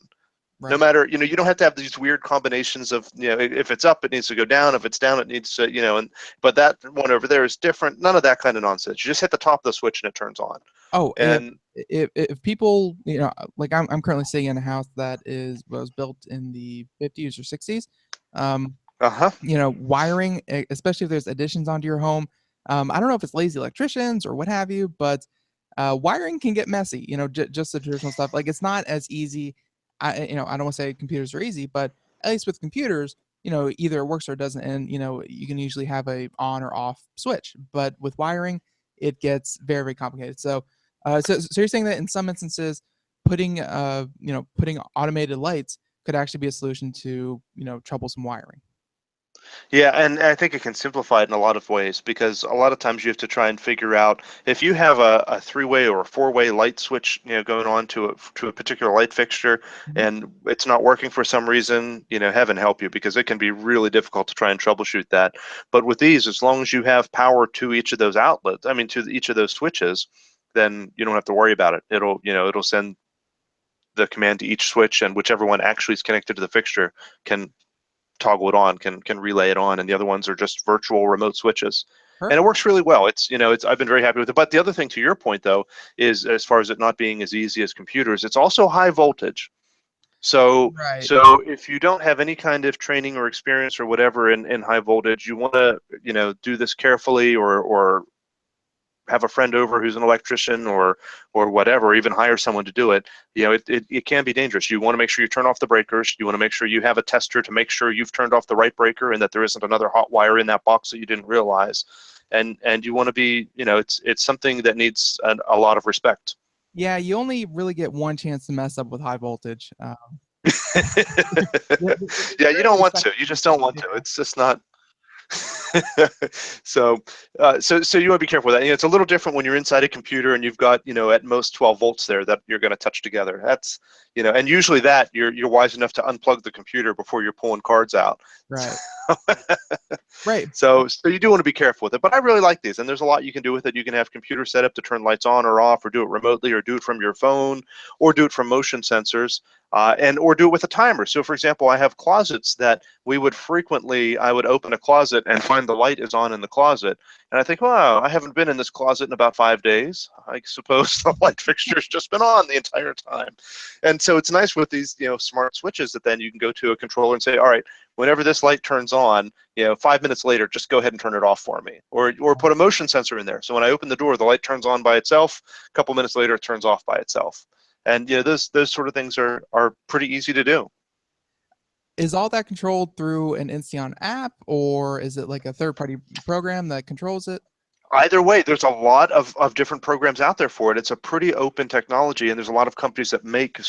No Right. matter, you don't have to have these weird combinations of, if it's up, it needs to go down. If it's down, it needs to, but that one over there is different. None of that kind of nonsense. You just hit the top of the switch and it turns on. Oh, And if people, like I'm currently sitting in a house that was built in the 50s or 60s. Wiring, especially if there's additions onto your home. I don't know if it's lazy electricians or what have you, but wiring can get messy. Just the traditional stuff. Like it's not as easy. I don't want to say computers are easy, but at least with computers, either it works or it doesn't, and you can usually have a on or off switch. But with wiring, it gets very, very complicated. So you're saying that in some instances, putting automated lights could actually be a solution to troublesome wiring. Yeah, and I think it can simplify it in a lot of ways, because a lot of times you have to try and figure out if you have a three-way or a four-way light switch, going on to a particular light fixture, Mhm. and it's not working for some reason, heaven help you, because it can be really difficult to try and troubleshoot that. But with these, as long as you have power to each of those outlets, I mean, to each of those switches, then you don't have to worry about it. It'll send the command to each switch, and whichever one actually is connected to the fixture can toggle it on, can relay it on, and the other ones are just virtual remote switches. And it Perfect. works really well. It's I've been very happy with it. But the other thing, to your point though, is as far as it not being as easy as computers, it's also high voltage. So Right. so if you don't have any kind of training or experience or whatever in high voltage, you want to do this carefully, or have a friend over who's an electrician, or whatever, or even hire someone to do it. It can be dangerous. You want to make sure you turn off the breakers. You want to make sure you have a tester to make sure you've turned off the right breaker and that there isn't another hot wire in that box that you didn't realize. And you want to be, it's something that needs a lot of respect. Yeah, you only really get one chance to mess up with high voltage. Yeah, you don't Rarely want second. to. You just don't want to. Yeah. It's just not. so, so you want to be careful with that. It's a little different when you're inside a computer and you've got, at most 12 volts there that you're going to touch together. That's, and usually that you're wise enough to unplug the computer before you're pulling cards out. Right. Right. So you do want to be careful with it. But I really like these, and there's a lot you can do with it. You can have computer set up to turn lights on or off, or do it remotely, or do it from your phone, or do it from motion sensors, or do it with a timer. So, for example, I have closets that I would open a closet and find the light is on in the closet, and I think, wow, I haven't been in this closet in about 5 days. I suppose the light fixture's just been on the entire time. And so it's nice with these, smart switches that then you can go to a controller and say, all right, whenever this light turns on, 5 minutes later, just go ahead and turn it off for me, or put a motion sensor in there. So when I open the door, the light turns on by itself. A couple minutes later, it turns off by itself. And those sort of things are pretty easy to do. Is all that controlled through an Insteon app, or is it like a third-party program that controls it? Either way, there's a lot of different programs out there for it. It's a pretty open technology, and there's a lot of companies that make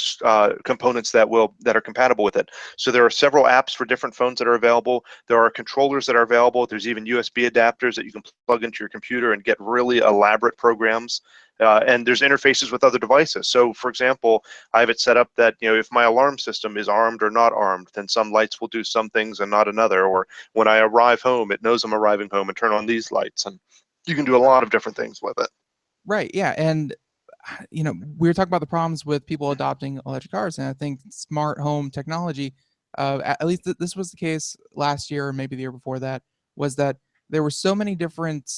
components that are compatible with it. So there are several apps for different phones that are available. There are controllers that are available. There's even USB adapters that you can plug into your computer and get really elaborate programs. And there's interfaces with other devices. So, for example, I have it set up that if my alarm system is armed or not armed, then some lights will do some things and not another. Or when I arrive home, it knows I'm arriving home and turn on these lights. And you can do a lot of different things with it. Right. Yeah. And we were talking about the problems with people adopting electric cars, and I think smart home technology, at least this was the case last year or maybe the year before that, was that there were so many different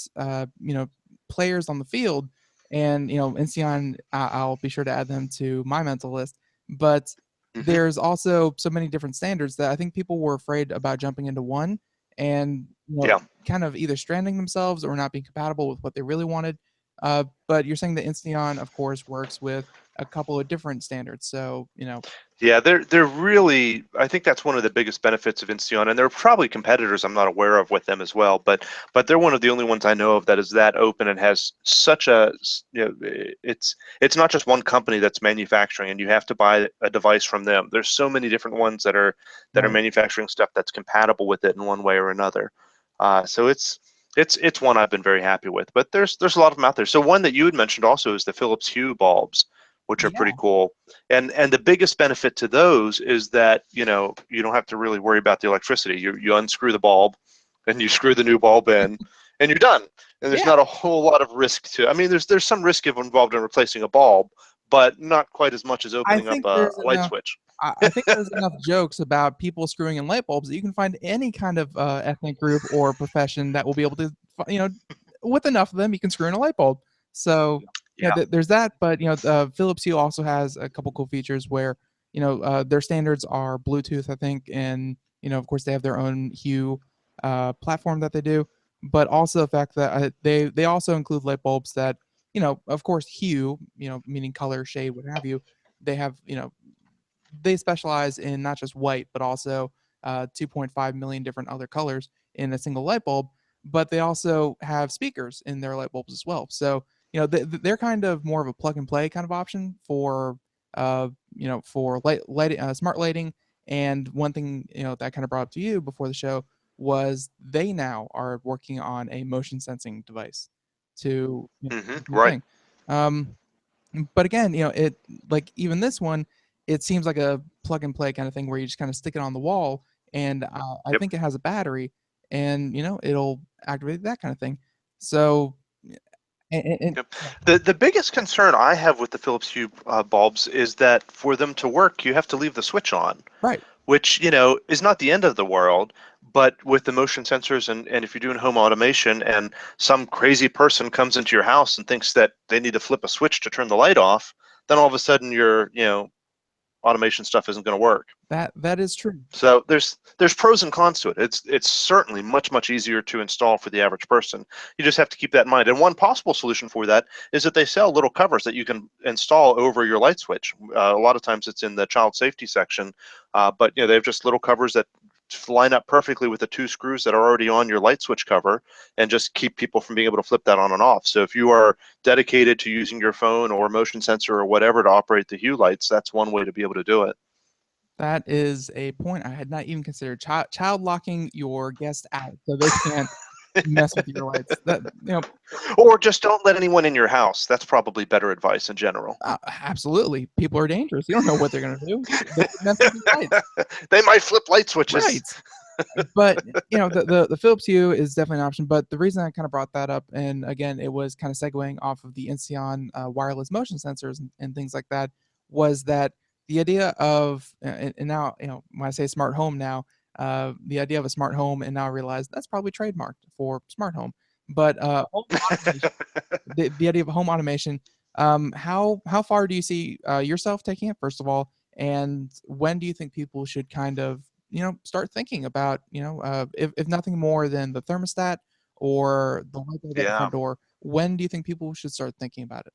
players on the field, and Insteon, I'll be sure to add them to my mental list, but Hmm. there's also so many different standards that I think people were afraid about jumping into one, and Yeah. kind of either stranding themselves or not being compatible with what they really wanted. But you're saying that Insteon, of course, works with a couple of different standards. So, Yeah, they're really, I think that's one of the biggest benefits of Insteon, and there are probably competitors I'm not aware of with them as well, but they're one of the only ones I know of that is that open and has such it's not just one company that's manufacturing, and you have to buy a device from them. There's so many different ones that are right. manufacturing stuff that's compatible with it in one way or another. So it's one I've been very happy with. But there's a lot of them out there. So one that you had mentioned also is the Philips Hue bulbs, which are Yeah. pretty cool. And the biggest benefit to those is that you don't have to really worry about the electricity. You unscrew the bulb, and you screw the new bulb in, and you're done. And there's Yeah. not a whole lot of risk to. I mean, there's some risk involved in replacing a bulb, but not quite as much as I opening up think a there's light enough. switch. I think there's enough jokes about people screwing in light bulbs that you can find any kind of ethnic group or profession that will be able to, with enough of them, you can screw in a light bulb. So, Yeah. there's that. But Philips Hue also has a couple cool features where their standards are Bluetooth, I think, and of course they have their own Hue platform that they do. But also the fact that they also include light bulbs that of course Hue, meaning color, shade, what have you. They have they specialize in not just white, but also 2.5 million different other colors in a single light bulb. But they also have speakers in their light bulbs as well. So they're kind of more of a plug and play kind of option for for lighting, smart lighting. And one thing that kind of brought up to you before the show was they now are working on a motion sensing device to do the Right. thing. Um, but again, it like even this one, it seems like a plug and play kind of thing where you just kind of stick it on the wall, and I Yep. think it has a battery, and it'll activate that kind of thing. So, and Yep. The biggest concern I have with the Philips Hue bulbs is that for them to work, you have to leave the switch on, right, which is not the end of the world. But with the motion sensors and if you're doing home automation and some crazy person comes into your house and thinks that they need to flip a switch to turn the light off, then all of a sudden your automation stuff isn't going to work. that is true. So there's pros and cons to it. It's certainly much easier to install for the average person. You just have to keep that in mind. And one possible solution for that is that they sell little covers that you can install over your light switch. A lot of times it's in the child safety section, but they have just little covers that line up perfectly with the two screws that are already on your light switch cover and just keep people from being able to flip that on and off. So if you are dedicated to using your phone or motion sensor or whatever to operate the Hue lights, that's one way to be able to do it. That is a point I had not even considered. Child locking your guest out so they can't mess with your lights. That Or just don't let anyone in your house. That's probably better advice in general. absolutely, people are dangerous. You don't know what they're gonna do. They could mess with your lights. They might flip light switches. Right. But the Philips Hue is definitely an option. But the reason I kind of brought that up, and again, it was kind of segueing off of the Insteon wireless motion sensors and things like that, was that the idea of and now when I say smart home now, the idea of a smart home, and now I realize that's probably trademarked for smart home. But home automation, the idea of home automation, how far do you see yourself taking it, first of all, and when do you think people should kind of start thinking about if nothing more than the thermostat or the light bulb at the Yeah. front door, when do you think people should start thinking about it?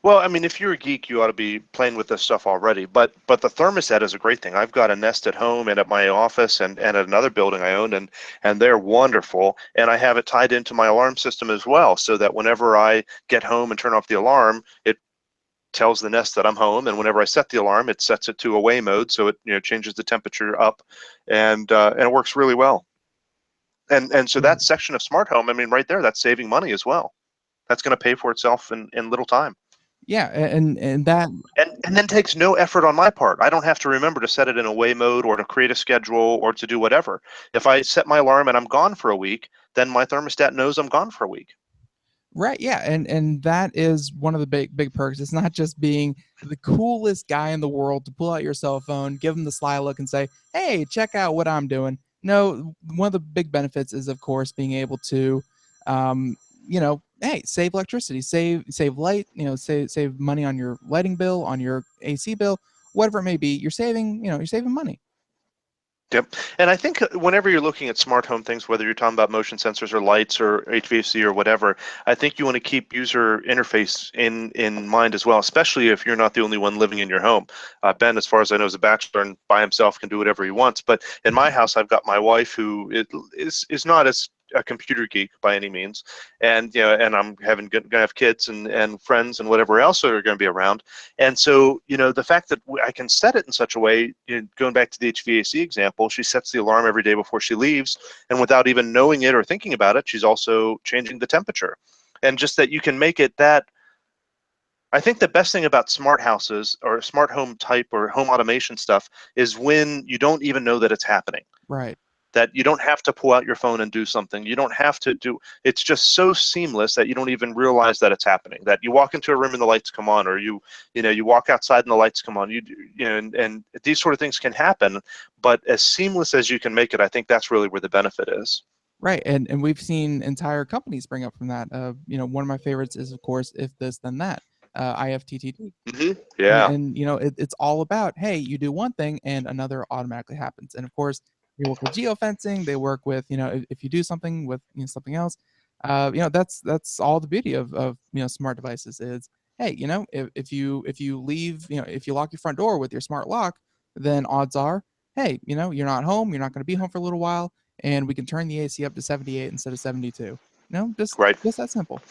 Well, I mean, if you're a geek, you ought to be playing with this stuff already. But the thermostat is a great thing. I've got a Nest at home and at my office and at another building I own, and they're wonderful. And I have it tied into my alarm system as well, so that whenever I get home and turn off the alarm, it tells the Nest that I'm home. And whenever I set the alarm, it sets it to away mode, so it changes the temperature up, and it works really well. And so that Right. section of smart home, I mean, right there, that's saving money as well. That's going to pay for itself in little time. Yeah, and that And then takes no effort on my part. I don't have to remember to set it in away mode or to create a schedule or to do whatever. If I set my alarm and I'm gone for a week, then my thermostat knows I'm gone for a week. right, yeah, and that is one of the big perks. It's not just being the coolest guy in the world to pull out your cell phone, give them the sly look, and say, "Hey, check out what I'm doing." No, one of the big benefits is, of course, being able to, um, hey, save electricity, save light, save money on your lighting bill, on your AC bill, whatever it may be. You're saving money. Yep. And I think whenever you're looking at smart home things, whether you're talking about motion sensors or lights or HVAC or whatever, I think you want to keep user interface in mind as well, especially if you're not the only one living in your home. Ben, as far as I know, is a bachelor and by himself can do whatever he wants. But in my house, I've got my wife who is not as a computer geek by any means, and and I'm gonna have kids and friends and whatever else are going to be around. And so, the fact that I can set it in such a way, going back to the HVAC example, she sets the alarm every day before she leaves, and without even knowing it or thinking about it, she's also changing the temperature. And just that you can make it that. I think the best thing about smart houses or smart home type or home automation stuff is when you don't even know that it's happening. Right. that you don't have to pull out your phone and do something. You don't have to do, it's just so seamless that you don't even realize that it's happening. That you walk into a room and the lights come on, or you walk outside and the lights come on. And these sort of things can happen, but as seamless as you can make it, I think that's really where the benefit is. Right, and we've seen entire companies spring up from that. One of my favorites is, of course, if this then that, IFTTT. Yeah. And it's all about, hey, you do one thing and another automatically happens. And of course, they work with geofencing. They work with, if you do something with something else, that's all the beauty of smart devices is, hey, if you leave, if you lock your front door with your smart lock, then odds are, hey, you're not home, you're not going to be home for a little while, and we can turn the AC up to 78 instead of 72. Just Right. just that simple.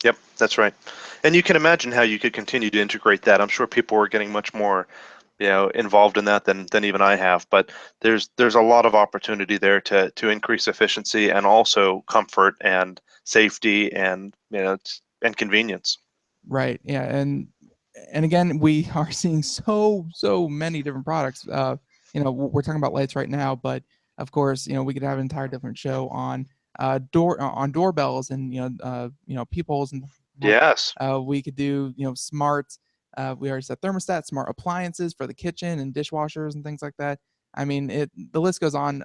Yep, that's right. And you can imagine how you could continue to integrate that. I'm sure people are getting much more, involved in that than even I have. But there's a lot of opportunity there to increase efficiency and also comfort and safety and and convenience. Right. Yeah. And again, we are seeing so many different products. We're talking about lights right now, but of course, we could have an entire different show on doorbells and peepholes and whatnot. Yes. We could do smart. We already said thermostat, smart appliances for the kitchen and dishwashers and things like that. I mean, the list goes on.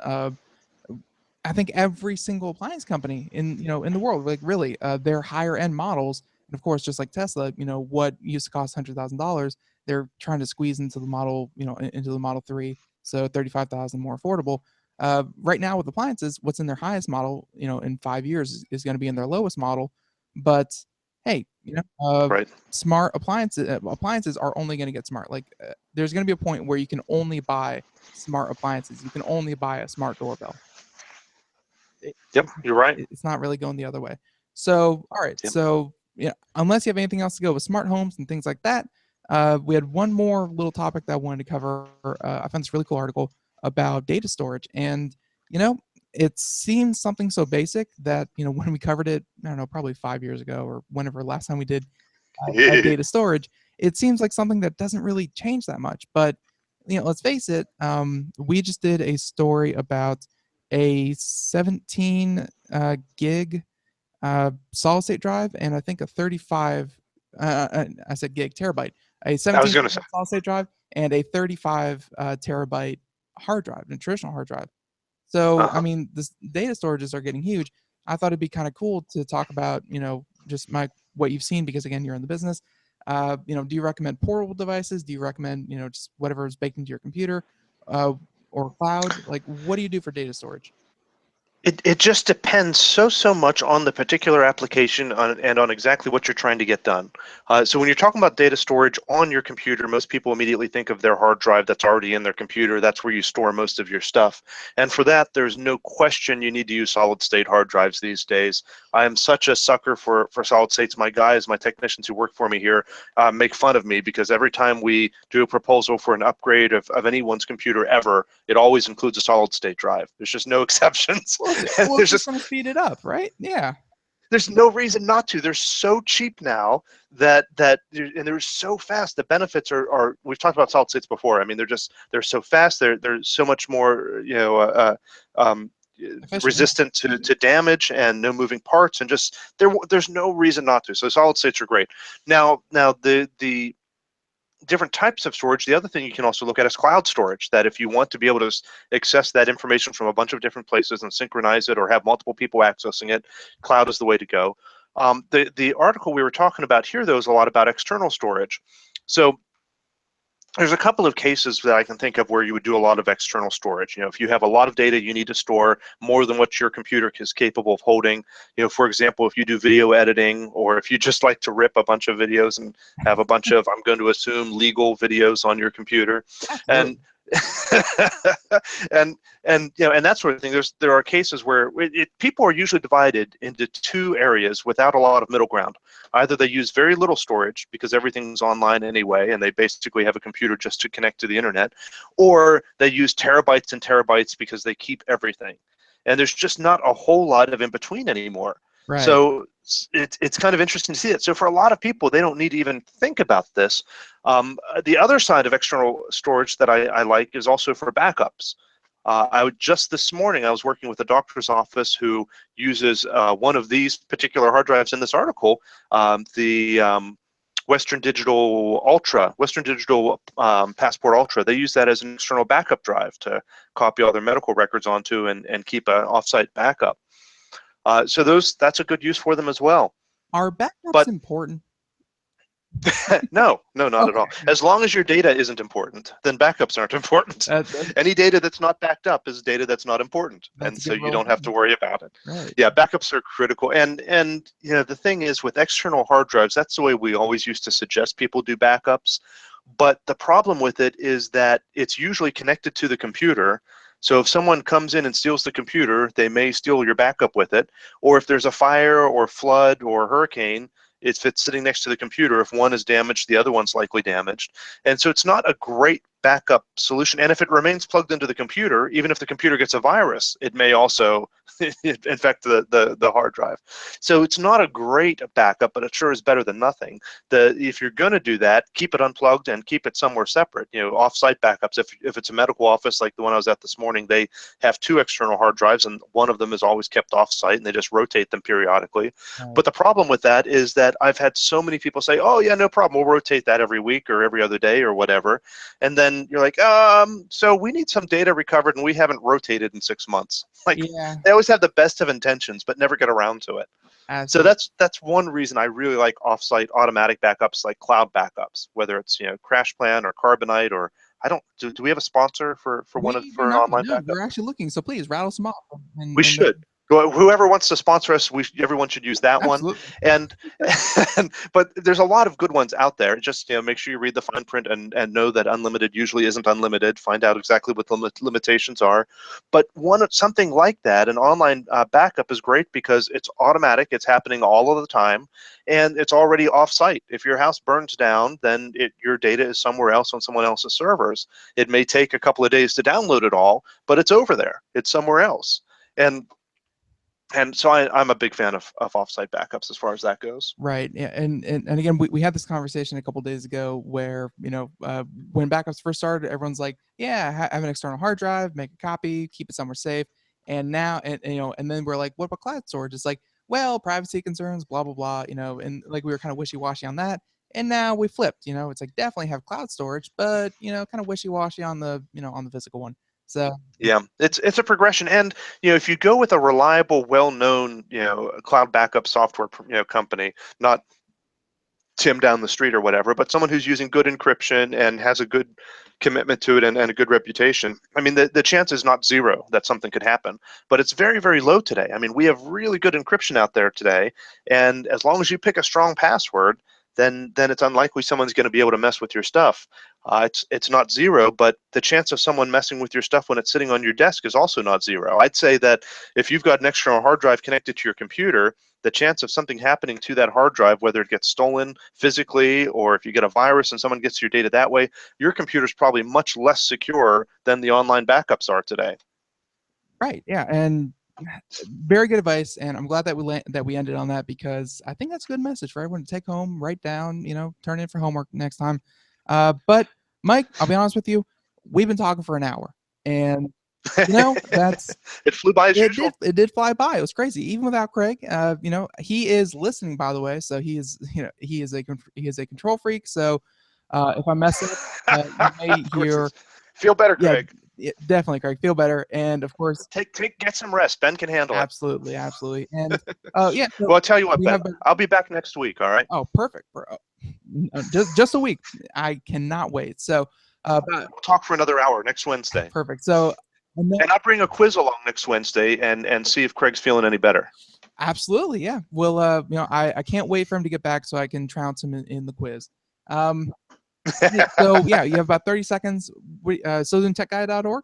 I think every single appliance company in the world, like really, their higher end models, and of course, just like Tesla, what used to cost $100,000, they're trying to squeeze into the model, into the Model 3, so 35,000 more affordable. Right now with appliances, what's in their highest model, in 5 years is going to be in their lowest model. But hey, Right. smart appliances are only going to get smart. Like there's going to be a point where you can only buy smart appliances. You can only buy a smart doorbell. Yep, you're right. It's not really going the other way. So, all right. Yep. So, yeah, unless you have anything else to go with smart homes and things like that, we had one more little topic that I wanted to cover. I found this really cool article about data storage, and it seems something so basic that when we covered it, I don't know, probably 5 years ago or whenever last time we did data storage, it seems like something that doesn't really change that much. But let's face it, we just did a story about a 17 gig solid state drive and I think a 35 I said gig terabyte, a I was 17 going to say. solid state drive and a 35 terabyte hard drive, a traditional hard drive. So I mean, this data storages are getting huge. I thought it'd be kind of cool to talk about just what you've seen, because again, you're in the business. Do you recommend portable devices? Do you recommend just whatever is baked into your computer, or cloud? Like, what do you do for data storage? It just depends so much on the particular application and on exactly what you're trying to get done. So when you're talking about data storage on your computer, most people immediately think of their hard drive that's already in their computer. That's where you store most of your stuff. And for that, there's no question you need to use solid state hard drives these days. I am such a sucker for solid states. My guys, my technicians who work for me here, make fun of me because every time we do a proposal for an upgrade of anyone's computer ever, it always includes a solid state drive. There's just no exceptions. Well, it's just going to speed it up, right? Yeah. There's no reason not to. They're so cheap now and they're so fast. The benefits are we've talked about solid states before. I mean, they're so fast. They're so much more resistant to damage and no moving parts, and just there's no reason not to. So solid states are great. Now the different types of storage, the other thing you can also look at is cloud storage, that if you want to be able to access that information from a bunch of different places and synchronize it or have multiple people accessing it, cloud is the way to go. The article we were talking about here, though, is a lot about external storage. So there's a couple of cases that I can think of where you would do a lot of external storage. If you have a lot of data you need to store, more than what your computer is capable of holding. For example, if you do video editing, or if you just like to rip a bunch of videos and have a bunch of, I'm going to assume, legal videos on your computer. Absolutely. And that sort of thing. There are cases where people are usually divided into two areas without a lot of middle ground. Either they use very little storage because everything's online anyway, and they basically have a computer just to connect to the internet, or they use terabytes and terabytes because they keep everything. And there's just not a whole lot of in between anymore. Right. So it's kind of interesting to see it. So for a lot of people, they don't need to even think about this. The other side of external storage that I like is also for backups. Just this morning, I was working with a doctor's office who uses one of these particular hard drives in this article, the Western Digital Ultra, Western Digital Passport Ultra. They use that as an external backup drive to copy all their medical records onto and keep an offsite backup. So that's a good use for them as well. Are backups But important? no, not at all. Okay. As long as your data isn't important, then backups aren't important. Any data that's not backed up is data that's not important, That's and a so good you rule don't of have to thumb. worry about it. Right. Yeah, backups are critical. And the thing is, with external hard drives, that's the way we always used to suggest people do backups. But the problem with it is that it's usually connected to the computer. So if someone comes in and steals the computer, they may steal your backup with it. Or if there's a fire or flood or hurricane, if it's sitting next to the computer, if one is damaged, the other one's likely damaged. And so it's not a great backup solution. And if it remains plugged into the computer, even if the computer gets a virus, it may also infect the hard drive. So it's not a great backup, but it sure is better than nothing. If you're going to do that, keep it unplugged and keep it somewhere separate. Off-site backups. If it's a medical office like the one I was at this morning, they have 2 external hard drives, and one of them is always kept off-site, and they just rotate them periodically. Right. But the problem with that is that I've had so many people say, "Oh yeah, no problem. We'll rotate that every week or every other day or whatever," and then you're like, so we need some data recovered, and we haven't rotated in 6 months. Like, Yeah. they always have the best of intentions, but never get around to it. So Absolutely. that's one reason I really like offsite automatic backups, like cloud backups, whether it's CrashPlan or Carbonite, or I don't do we have a sponsor for We do an not. online No, backup? we're actually looking. So please rattle some off. We And then, should. Whoever wants to sponsor us, everyone should use that one. absolutely. And, but there's a lot of good ones out there. Just make sure you read the fine print and know that unlimited usually isn't unlimited. Find out exactly what the limitations are. But something like that, an online backup is great because it's automatic. It's happening all of the time, and it's already off-site. If your house burns down, then your data is somewhere else on someone else's servers. It may take a couple of days to download it all, but it's over there. It's somewhere else. And so I'm a big fan of offsite backups as far as that goes. Right. Yeah. And again, we had this conversation a couple days ago where, when backups first started, everyone's like, yeah, have an external hard drive, make a copy, keep it somewhere safe. And now, and then we're like, what about cloud storage? It's like, well, privacy concerns, blah, blah, blah, and like we were kind of wishy-washy on that. And now we flipped, it's like definitely have cloud storage, but, kind of wishy-washy on on the physical one. So Yeah, it's a progression, and if you go with a reliable, well-known cloud backup software company, not Tim down the street or whatever, but someone who's using good encryption and has a good commitment to it and a good reputation. I mean, the chance is not zero that something could happen, but it's very, very low today. I mean, we have really good encryption out there today, and as long as you pick a strong password, then it's unlikely someone's going to be able to mess with your stuff. It's not zero, but the chance of someone messing with your stuff when it's sitting on your desk is also not zero. I'd say that if you've got an external hard drive connected to your computer, the chance of something happening to that hard drive, whether it gets stolen physically or if you get a virus and someone gets your data that way, your computer's probably much less secure than the online backups are today. right. Yeah. And very good advice, and I'm glad that we ended on that, because I think that's a good message for everyone to take home, write down, turn in for homework next time. But Mike, I'll be honest with you, we've been talking for an hour, and that's It flew by as usual. it did fly by. It was crazy, even without Craig. He is listening, by the way, so he is a control freak. So if I mess up, you may hear. Feel better, Yeah, Craig. yeah, definitely, Craig. Feel better, and of course, Get some rest. Ben can handle it. absolutely, and yeah. So Well, I'll tell you what, we Ben. have I'll be back next week. All right. oh, perfect, bro. Just a week. I cannot wait. So, but We'll talk for another hour next Wednesday. perfect. So, And I'll bring a quiz along next Wednesday and see if Craig's feeling any better. absolutely, yeah. Well, I can't wait for him to get back so I can trounce him in the quiz. So yeah, you have about 30 seconds. SouthernTechGuy.org.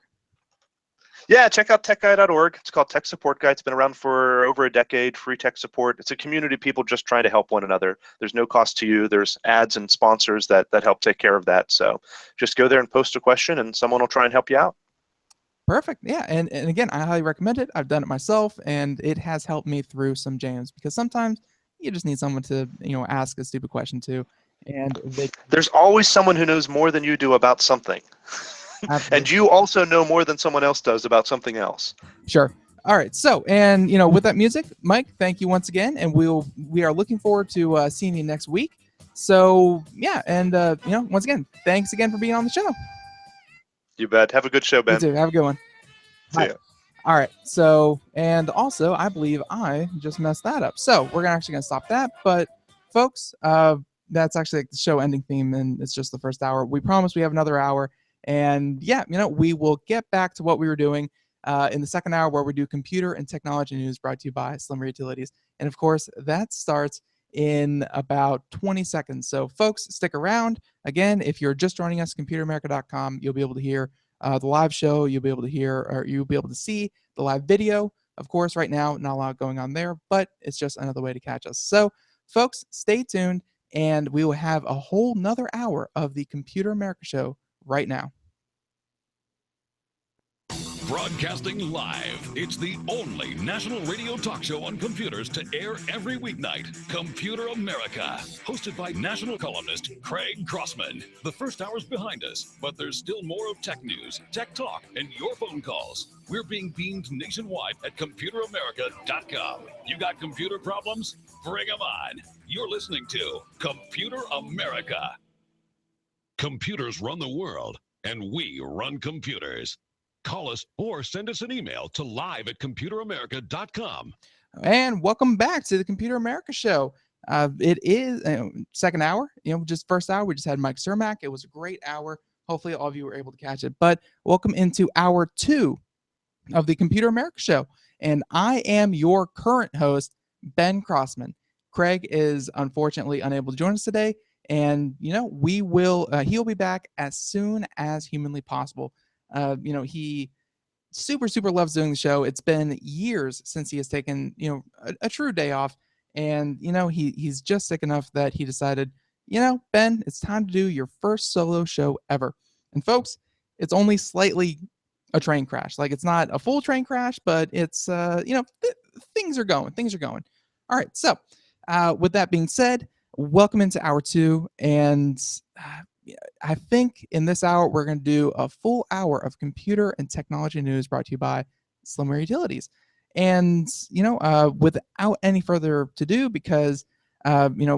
Yeah, check out techguy.org. It's called Tech Support Guide. It's been around for over a decade, free tech support. It's a community of people just trying to help one another. There's no cost to you. There's ads and sponsors that help take care of that. So just go there and post a question, and someone will try and help you out. Perfect. Yeah, and again, I highly recommend it. I've done it myself, and it has helped me through some jams, because sometimes you just need someone to ask a stupid question to, and There's always someone who knows more than you do about something. Absolutely. And you also know more than someone else does about something else. Sure. All right. So, and with that music, Mike, thank you once again, and we are looking forward to seeing you next week. So, yeah, and once again, thanks again for being on the show. You bet. Have a good show, You Ben. too. Have a good one. See ya. All right. So, and also, I believe I just messed that up. So we're actually gonna stop that. But, folks, that's actually like the show ending theme, and it's just the first hour. We promise we have another hour, and yeah, we will get back to what we were doing in the second hour, where we do computer and technology news, brought to you by Slimware Utilities, and of course, that starts in about 20 seconds. So, folks, stick around. Again, if you're just joining us, computeramerica.com, you'll be able to hear the live show. You'll be able to hear, or you'll be able to see the live video. Of course, right now, not a lot going on there, but it's just another way to catch us. So, folks, stay tuned, and we will have a whole nother hour of the Computer America Show right now. Broadcasting live. It's the only national radio talk show on computers to air every weeknight. Computer America. Hosted by national columnist Craig Crossman. The first hour's behind us, but there's still more of tech news, tech talk, and your phone calls. We're being beamed nationwide at ComputerAmerica.com. You got computer problems? Bring them on. You're listening to Computer America. Computers run the world, and we run computers. Call us or send us an email to live@computeramerica.com. And welcome back to the Computer America Show. It is second hour, just first hour. We just had Mike Cermak. It was a great hour. Hopefully all of you were able to catch it. But welcome into hour 2 of the Computer America Show. And I am your current host, Ben Crossman. Craig is unfortunately unable to join us today. And, he'll be back as soon as humanly possible. He super loves doing the show. It's been years since he has taken a true day off, and he's just sick enough that he decided, Ben, it's time to do your first solo show ever. And folks, it's only slightly a train crash. Like, it's not a full train crash, but it's things are going. All right. So with that being said, welcome into hour 2, and I think in this hour, we're going to do a full hour of computer and technology news brought to you by Slimware Utilities. And, without any further to do, because,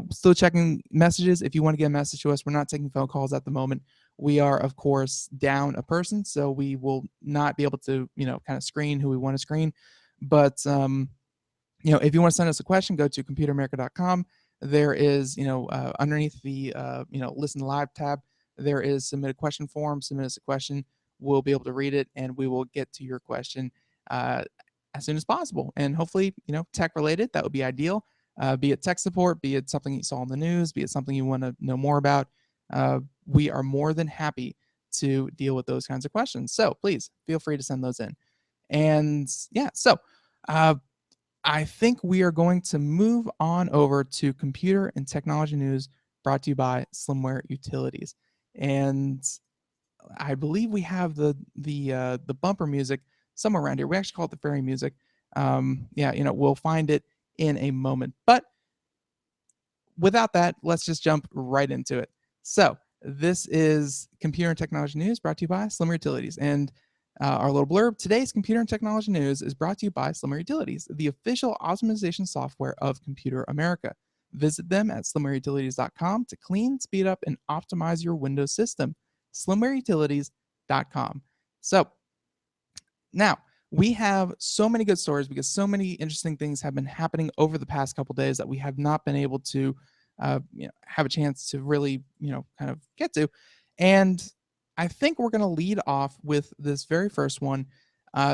still checking messages. If you want to get a message to us, we're not taking phone calls at the moment. We are, of course, down a person, so we will not be able to, kind of screen who we want to screen. But, if you want to send us a question, go to computeramerica.com. There is, underneath the, listen live tab, there is submit a question form. Submit us a question. We'll be able to read it, and we will get to your question as soon as possible. And hopefully, tech related, that would be ideal. Be it tech support, be it something you saw in the news, be it something you want to know more about. We are more than happy to deal with those kinds of questions. So please feel free to send those in. And yeah, so I think we are going to move on over to computer and technology news brought to you by Slimware Utilities. And I believe we have the bumper music somewhere around here. We actually call it the fairy music. We'll find it in a moment. But without that, let's just jump right into it. So this is computer and technology news brought to you by Slimware Utilities. And our little blurb, today's computer and technology news is brought to you by Slimware Utilities, the official optimization software of Computer America. Visit them at slimwareutilities.com to clean, speed up, and optimize your Windows system. slimwareutilities.com. So now we have so many good stories because so many interesting things have been happening over the past couple days that we have not been able to have a chance to really kind of get to. And I think we're going to lead off with this very first one.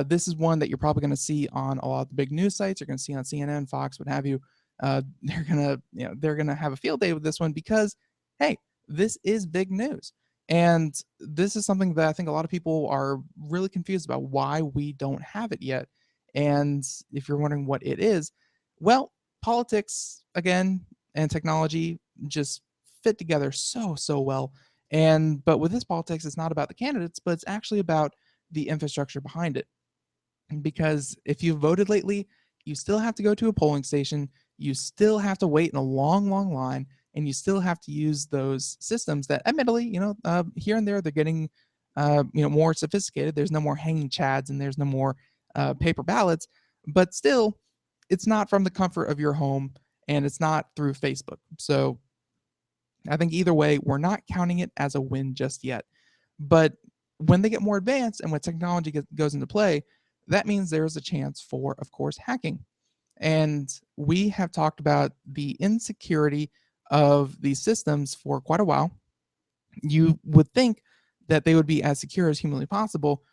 This is one that you're probably going to see on a lot of the big news sites. You're going to see on CNN, Fox, what have you. They're gonna have a field day with this one because, hey, this is big news, and this is something that I think a lot of people are really confused about why we don't have it yet. And if you're wondering what it is, well, politics again and technology just fit together so well. But with this politics, it's not about the candidates, but it's actually about the infrastructure behind it. Because if you voted lately, you still have to go to a polling station, you still have to wait in a long line, and you still have to use those systems that admittedly, here and there, they're getting more sophisticated. There's no more hanging chads and there's no more paper ballots, but still, it's not from the comfort of your home and it's not through Facebook. So I think either way, we're not counting it as a win just yet. But when they get more advanced and when technology goes into play, that means there's a chance for, of course, hacking. And we have talked about the insecurity of these systems for quite a while. You would think that they would be as secure as humanly possible.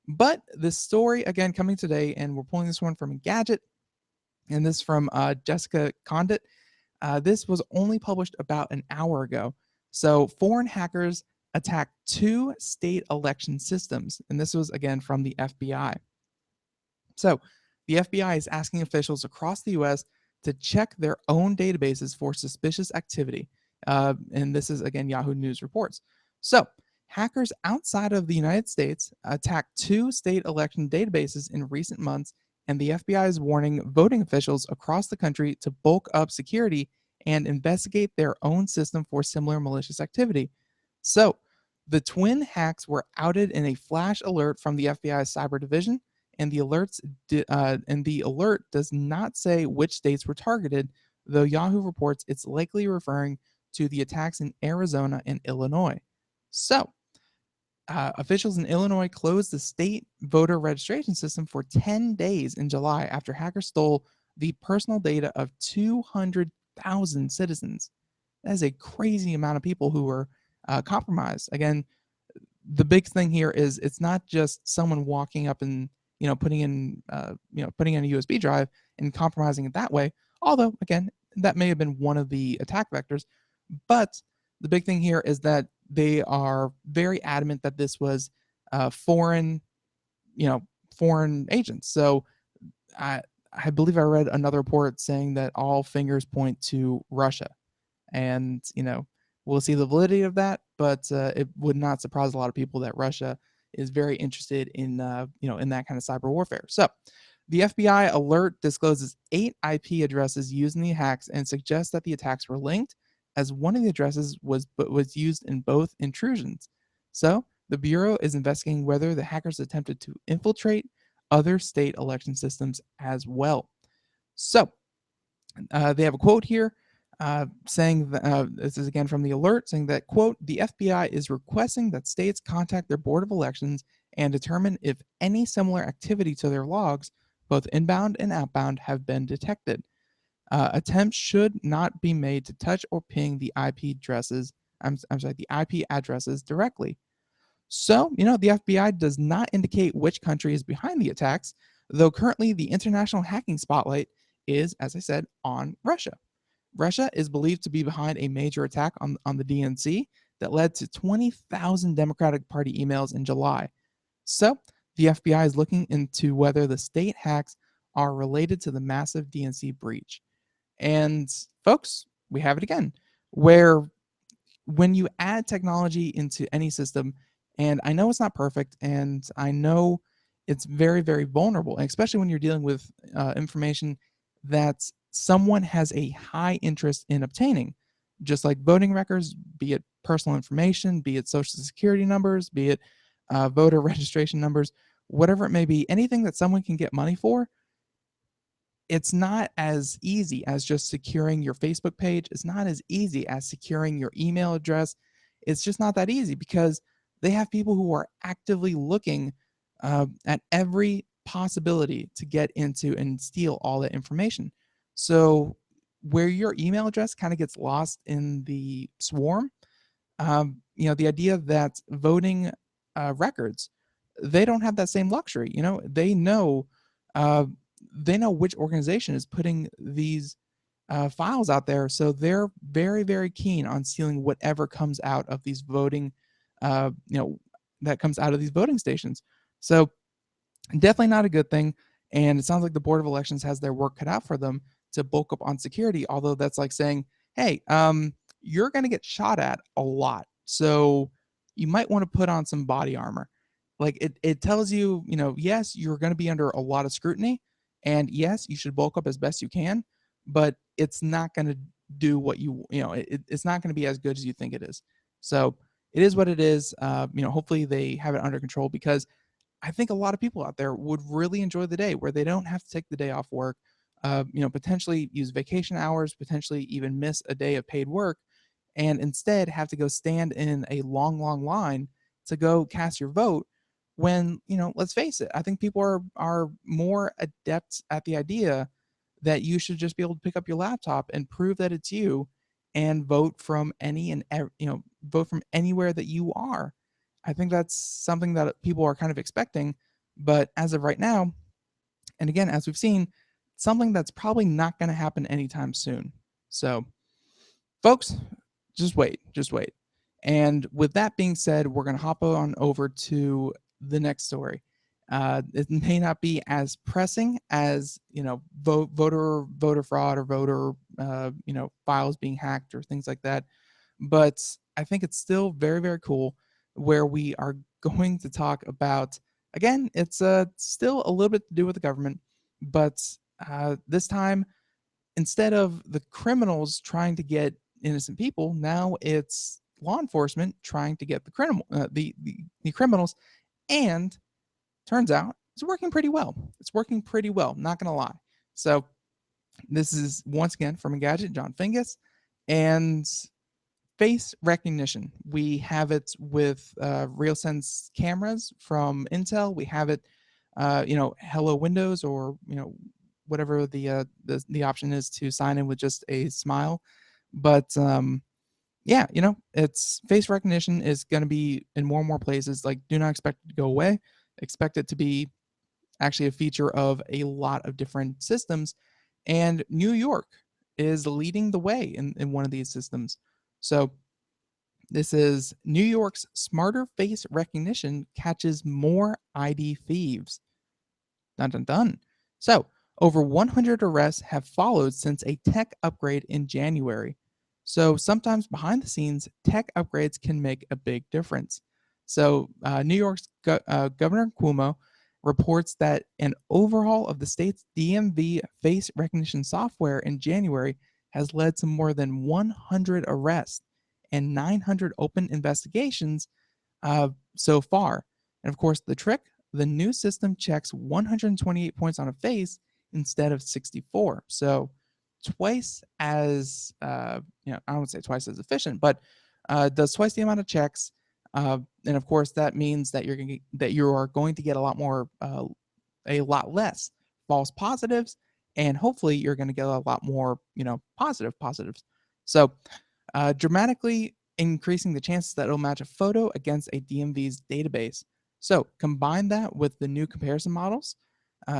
But this story, again, coming today, and we're pulling this one from Engadget, and this from Jessica Condit. This was only published about an hour ago. So, foreign hackers attacked 2 state election systems, and this was again from the FBI. So, the FBI is asking officials across the US to check their own databases for suspicious activity. And this is, again, Yahoo News reports. So, hackers outside of the United States attacked 2 state election databases in recent months, and the FBI is warning voting officials across the country to bulk up security and investigate their own system for similar malicious activity. So, the twin hacks were outed in a flash alert from the FBI's cyber division, and the alert does not say which states were targeted, though Yahoo reports it's likely referring to the attacks in Arizona and Illinois. So, officials in Illinois closed the state voter registration system for 10 days in July after hackers stole the personal data of 200,000 citizens. That is a crazy amount of people who were compromised. Again, the big thing here is it's not just someone walking up and putting in a USB drive and compromising it that way. Although, again, that may have been one of the attack vectors. But the big thing here is that they are very adamant that this was foreign agents. So I believe I read another report saying that all fingers point to Russia, and we'll see the validity of that. But it would not surprise a lot of people that Russia is very interested in in that kind of cyber warfare. So the FBI alert discloses 8 IP addresses used in the hacks and suggests that the attacks were linked, as one of the addresses was used in both intrusions. So the Bureau is investigating whether the hackers attempted to infiltrate other state election systems as well. So they have a quote here saying that, this is again from the alert, saying that, quote, the FBI is requesting that states contact their Board of Elections and determine if any similar activity to their logs, both inbound and outbound, have been detected. Attempts should not be made to touch or ping the IP addresses. The IP addresses directly. So, the FBI does not indicate which country is behind the attacks, though currently the international hacking spotlight is, as I said, on Russia. Russia is believed to be behind a major attack on the DNC that led to 20,000 Democratic Party emails in July. So, the FBI is looking into whether the state hacks are related to the massive DNC breach. And folks, we have it again, where when you add technology into any system, and I know it's not perfect, and I know it's very, very vulnerable, and especially when you're dealing with information that someone has a high interest in obtaining, just like voting records, be it personal information, be it social security numbers, be it voter registration numbers, whatever it may be, anything that someone can get money for. It's not as easy as just securing your Facebook page. It's not as easy as securing your email address. It's just not that easy because they have people who are actively looking at every possibility to get into and steal all that information. So where your email address kind of gets lost in the swarm, the idea that voting records, they don't have that same luxury. They know which organization is putting these files out there, so they're very, very keen on stealing whatever comes out of these voting, that comes out of these voting stations. So definitely not a good thing. And it sounds like the Board of Elections has their work cut out for them to bulk up on security. Although that's like saying, hey, you're going to get shot at a lot, so you might want to put on some body armor. Like it tells you, yes, you're going to be under a lot of scrutiny, and yes, you should bulk up as best you can, but it's not going to do what it's not going to be as good as you think it is. So it is what it is. Hopefully they have it under control, because I think a lot of people out there would really enjoy the day where they don't have to take the day off work, potentially use vacation hours, potentially even miss a day of paid work, and instead have to go stand in a long, long line to go cast your vote. When, let's face it, I think people are more adept at the idea that you should just be able to pick up your laptop and prove that it's you and vote from vote from anywhere that you are. I think that's something that people are kind of expecting, but as of right now, and again, as we've seen, something that's probably not going to happen anytime soon. So, folks, just wait. And with that being said, we're going to hop on over to the next story. It may not be as pressing as voter fraud or voter files being hacked or things like that, but I think it's still very, very cool, where we are going to talk about, again, it's still a little bit to do with the government, but this time, instead of the criminals trying to get innocent people, now it's law enforcement trying to get the criminals, and turns out it's working pretty well. It's working pretty well, not gonna lie. So this is once again from Engadget, John Fingus, and face recognition. We have it with RealSense cameras from Intel. We have it, Hello Windows, or whatever the option is to sign in with just a smile. But yeah, it's face recognition is going to be in more and more places. Like, do not expect it to go away. Expect it to be actually a feature of a lot of different systems. And New York is leading the way in one of these systems. So this is New York's smarter face recognition catches more ID thieves. Dun dun dun. So, over 100 arrests have followed since a tech upgrade in January. So, sometimes behind the scenes, tech upgrades can make a big difference. So, New York's Governor Cuomo reports that an overhaul of the state's DMV face recognition software in January has led to more than 100 arrests and 900 open investigations so far. And of course, the trick, the new system checks 128 points on a face instead of 64. So twice as, I would say twice as efficient, but does twice the amount of checks. And of course, that means that you are going to get a lot less false positives, and hopefully you're going to get a lot more, positive positives. So dramatically increasing the chances that it'll match a photo against a DMV's database. So combine that with the new comparison models,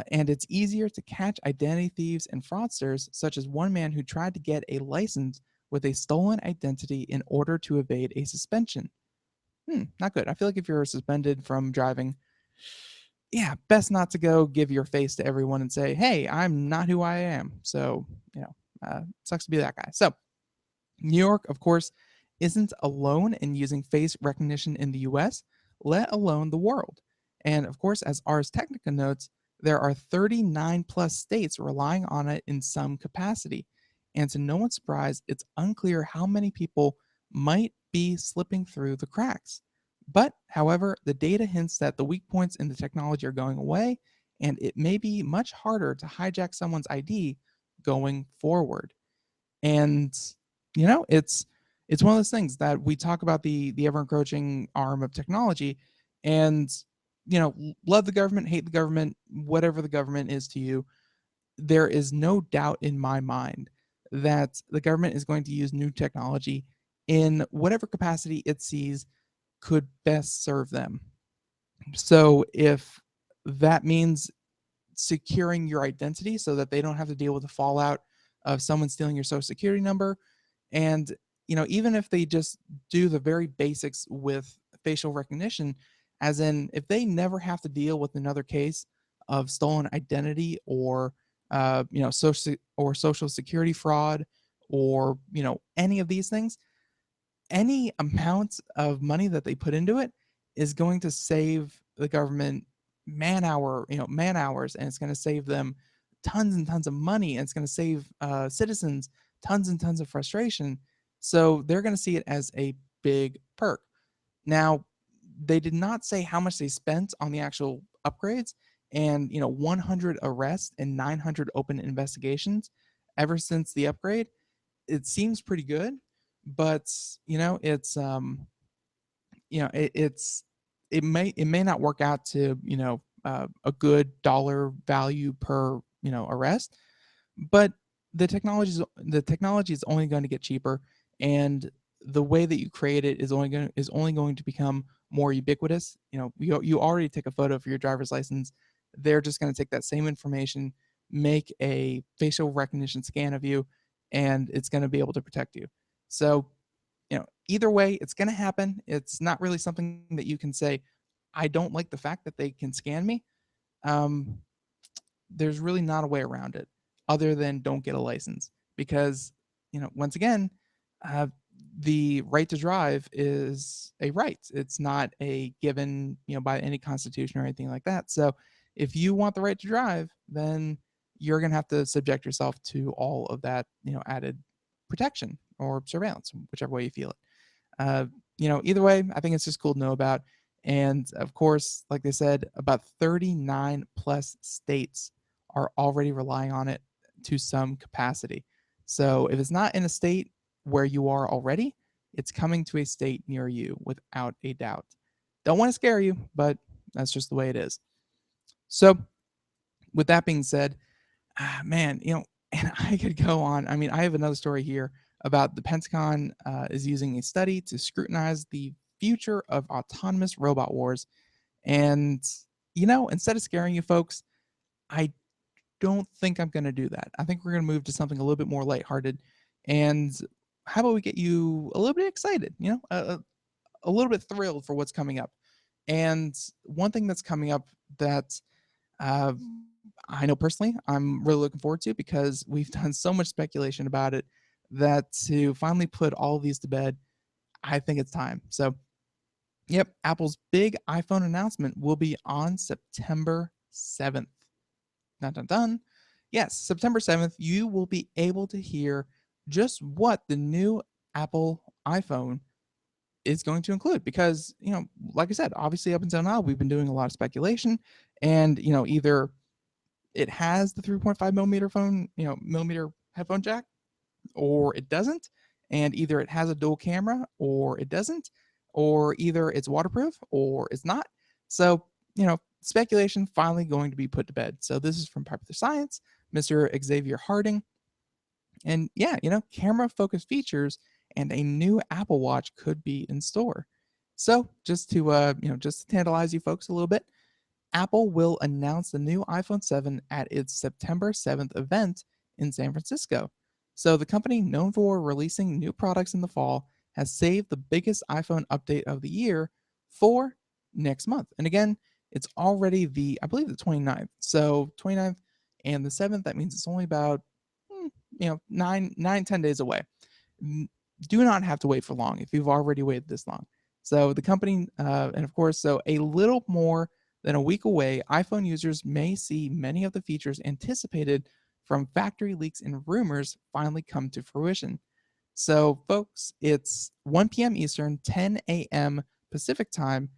and it's easier to catch identity thieves and fraudsters, such as one man who tried to get a license with a stolen identity in order to evade a suspension. Not good. I feel like if you're suspended from driving, yeah, best not to go give your face to everyone and say, hey, I'm not who I am. So, sucks to be that guy. So, New York, of course, isn't alone in using face recognition in the US, let alone the world. And of course, as Ars Technica notes, there are 39 plus states relying on it in some capacity. And to no one's surprise, it's unclear how many people might be slipping through the cracks. But, however, the data hints that the weak points in the technology are going away, and it may be much harder to hijack someone's ID going forward. And it's one of those things that we talk about, the ever encroaching arm of technology, and love the government, hate the government, whatever the government is to you, there is no doubt in my mind that the government is going to use new technology in whatever capacity it sees could best serve them. So if that means securing your identity so that they don't have to deal with the fallout of someone stealing your social security number, and even if they just do the very basics with facial recognition, as in if they never have to deal with another case of stolen identity, or social security fraud, or any of these things, any amount of money that they put into it is going to save the government man hours, and it's going to save them tons and tons of money, and it's going to save citizens tons and tons of frustration. So they're going to see it as a big perk. Now, they did not say how much they spent on the actual upgrades, and 100 arrests and 900 open investigations ever since the upgrade. It seems pretty good, but it's it may not work out to a good dollar value per arrest, but the technology is only going to get cheaper, and the way that you create it is only going to become more ubiquitous. You already take a photo for your driver's license. They're just going to take that same information, make a facial recognition scan of you, and it's going to be able to protect you. So either way, it's going to happen. It's not really something that you can say, I don't like the fact that they can scan me. um, there's really not a way around it other than don't get a license, because once again, uh, the right to drive is a right. It's not a given by any constitution or anything like that. So if you want the right to drive, then you're going to have to subject yourself to all of that added protection or surveillance, whichever way you feel it. uh, either way, I think it's just cool to know about. And of course, like they said, about 39 plus states are already relying on it to some capacity. So if it's not in a state where you are already, it's coming to a state near you without a doubt. Don't want to scare you, but that's just the way it is. So, with that being said, man, and I could go on. I mean, I have another story here about the Pentagon is using a study to scrutinize the future of autonomous robot wars. And, instead of scaring you folks, I don't think I'm going to do that. I think we're going to move to something a little bit more lighthearted. And how about we get you a little bit excited, a little bit thrilled for what's coming up. And one thing that's coming up that uh, I know personally I'm really looking forward to, because we've done so much speculation about it, that to finally put all of these to bed, I think it's time. So, yep, Apple's big iPhone announcement will be on September 7th. Dun dun dun. Yes, September 7th, you will be able to hear just what the new Apple iPhone is going to include, because like I said, obviously up until now we've been doing a lot of speculation, and either it has the 3.5 millimeter millimeter headphone jack, or it doesn't. And either it has a dual camera or it doesn't, or either it's waterproof or it's not. So speculation finally going to be put to bed. So this is from Popular Science, Mr. Xavier Harding. And yeah, camera focused features and a new Apple Watch could be in store. So just to just to tantalize you folks a little bit, Apple will announce the new iPhone 7 at its September 7th event in San Francisco. So, the company, known for releasing new products in the fall, has saved the biggest iPhone update of the year for next month. And again, it's already I believe, the 29th. So, 29th and the 7th, that means it's only about, 10 days away. Do not have to wait for long if you've already waited this long. So, the company, and of course, so a little more than a week away, iPhone users may see many of the features anticipated from factory leaks and rumors finally come to fruition. So, folks, it's 1 p.m. Eastern, 10 a.m. Pacific time,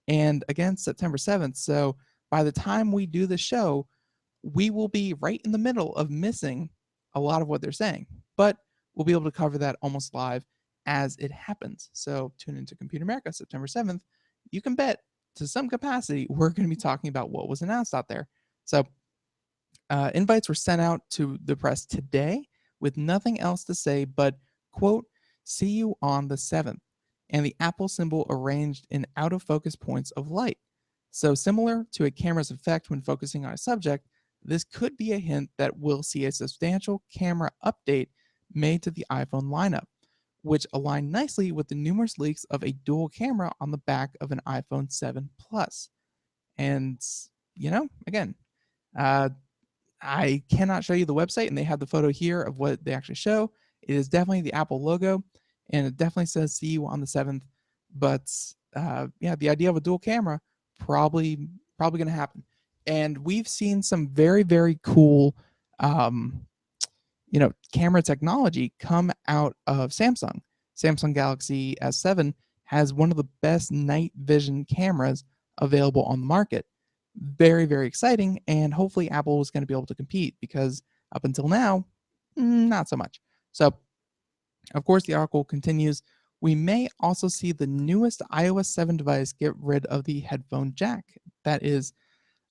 and again, September 7th. So, by the time we do the show, we will be right in the middle of missing a lot of what they're saying, but we'll be able to cover that almost live as it happens. So, tune into Computer America September 7th. You can bet to some capacity, we're going to be talking about what was announced out there. So, invites were sent out to the press today with nothing else to say but, quote, see you on the 7th, and the Apple symbol arranged in out of focus points of light. So, similar to a camera's effect when focusing on a subject, this could be a hint that we'll see a substantial camera update made to the iPhone lineup, which align nicely with the numerous leaks of a dual camera on the back of an iPhone 7 Plus. And, again, uh, I cannot show you the website, and they have the photo here of what they actually show. It is definitely the Apple logo, and it definitely says see you on the 7th. But yeah, the idea of a dual camera probably going to happen. And we've seen some very, very cool um, camera technology come out of Samsung. Samsung Galaxy S7 has one of the best night vision cameras available on the market. Very, very exciting, and hopefully Apple is going to be able to compete because up until now, not so much. So, of course, the article continues. We may also see the newest iOS 7 device get rid of the headphone jack. That is,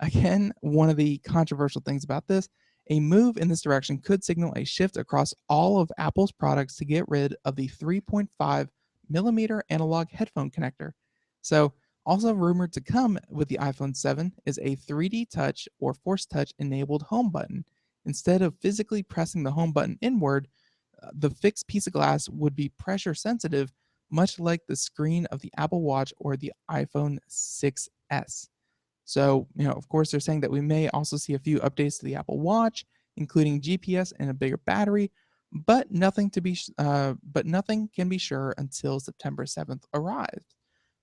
again, one of the controversial things about this. A move in this direction could signal a shift across all of Apple's products to get rid of the 3.5 millimeter analog headphone connector. So, also rumored to come with the iPhone 7 is a 3D touch or Force Touch enabled home button. Instead of physically pressing the home button inward, the fixed piece of glass would be pressure sensitive, much like the screen of the Apple Watch or the iPhone 6S. So, of course, they're saying that we may also see a few updates to the Apple Watch, including GPS and a bigger battery, but nothing can be sure until September 7th arrives.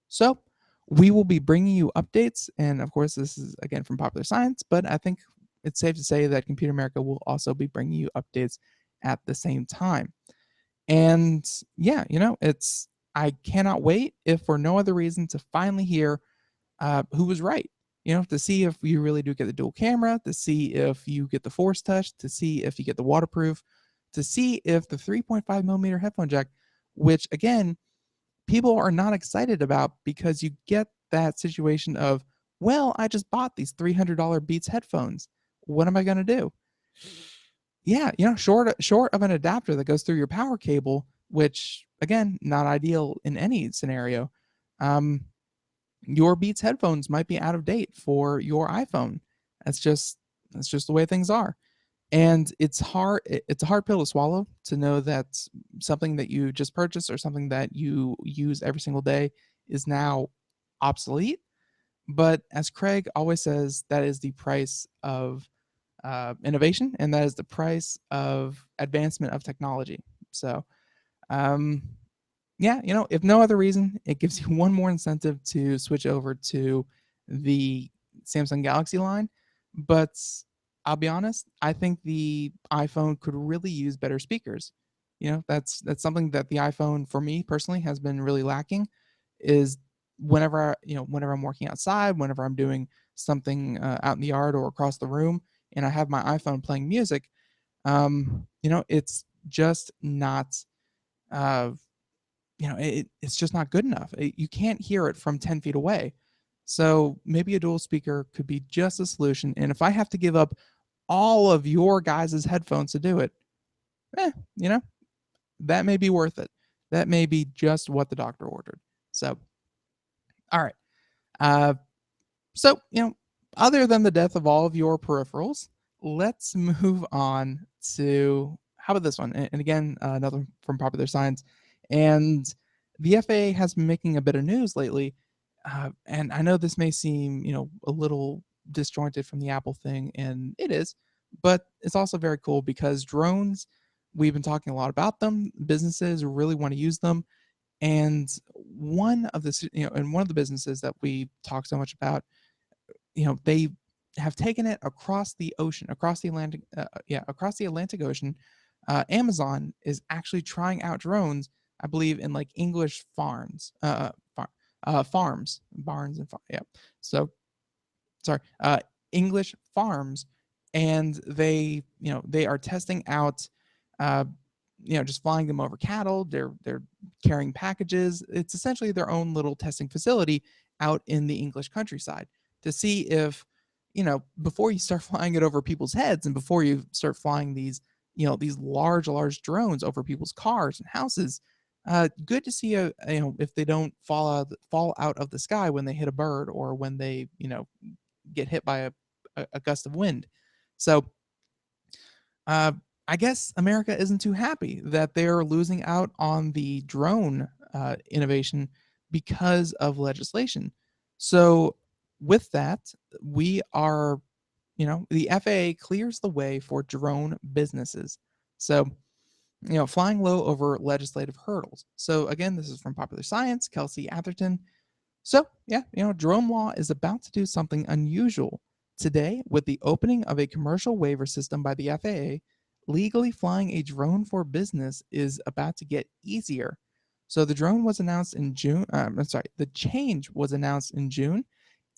So, we will be bringing you updates, and of course, this is again from Popular Science, but I think it's safe to say that Computer America will also be bringing you updates at the same time. And yeah, it's I cannot wait, if for no other reason, to finally hear who was right. To see if you really do get the dual camera, to see if you get the Force Touch, to see if you get the waterproof, to see if the 3.5 millimeter headphone jack, which again, people are not excited about because you get that situation of, well, I just bought these $300 Beats headphones. What am I going to do? Yeah, short of an adapter that goes through your power cable, which again, not ideal in any scenario. Your Beats headphones might be out of date for your iPhone. That's just the way things are. And it's a hard pill to swallow, to know that something that you just purchased or something that you use every single day is now obsolete. But as Craig always says, that is the price of innovation, and that is the price of advancement of technology. So, um, yeah, if no other reason, it gives you one more incentive to switch over to the Samsung Galaxy line. But I'll be honest, I think the iPhone could really use better speakers. That's something that the iPhone, for me personally, has been really lacking. Is whenever I'm working outside, whenever I'm doing something out in the yard or across the room, and I have my iPhone playing music, it's just not. Uh, it's just not good enough. You can't hear it from 10 feet away. So maybe a dual speaker could be just a solution. And if I have to give up all of your guys' headphones to do it, eh, you know, that may be worth it. That may be just what the doctor ordered. So, all right. Uh, so, other than the death of all of your peripherals, let's move on to, how about this one? And again, another from Popular Science. And the FAA has been making a bit of news lately. And I know this may seem, a little disjointed from the Apple thing, and it is, but it's also very cool because drones, we've been talking a lot about them. Businesses really want to use them. And one of the businesses that we talk so much about, they have taken it across the ocean, across the Atlantic Ocean. Amazon is actually trying out drones, I believe, in like English farms, barns and yeah. So sorry, English farms, and they are testing out, uh, just flying them over cattle. They're carrying packages. It's essentially their own little testing facility out in the English countryside to see if, before you start flying it over people's heads and before you start flying these large drones over people's cars and houses. Good to see if they don't fall out of the sky when they hit a bird or when they get hit by a gust of wind. So uh, I guess America isn't too happy that they're losing out on the drone innovation because of legislation. So with that, we are, the FAA clears the way for drone businesses. So, flying low over legislative hurdles. So again, this is from Popular Science, Kelsey Atherton. So, yeah, drone law is about to do something unusual. Today, with the opening of a commercial waiver system by the FAA, legally flying a drone for business is about to get easier. So the drone was announced in June. I'm sorry, the change was announced in June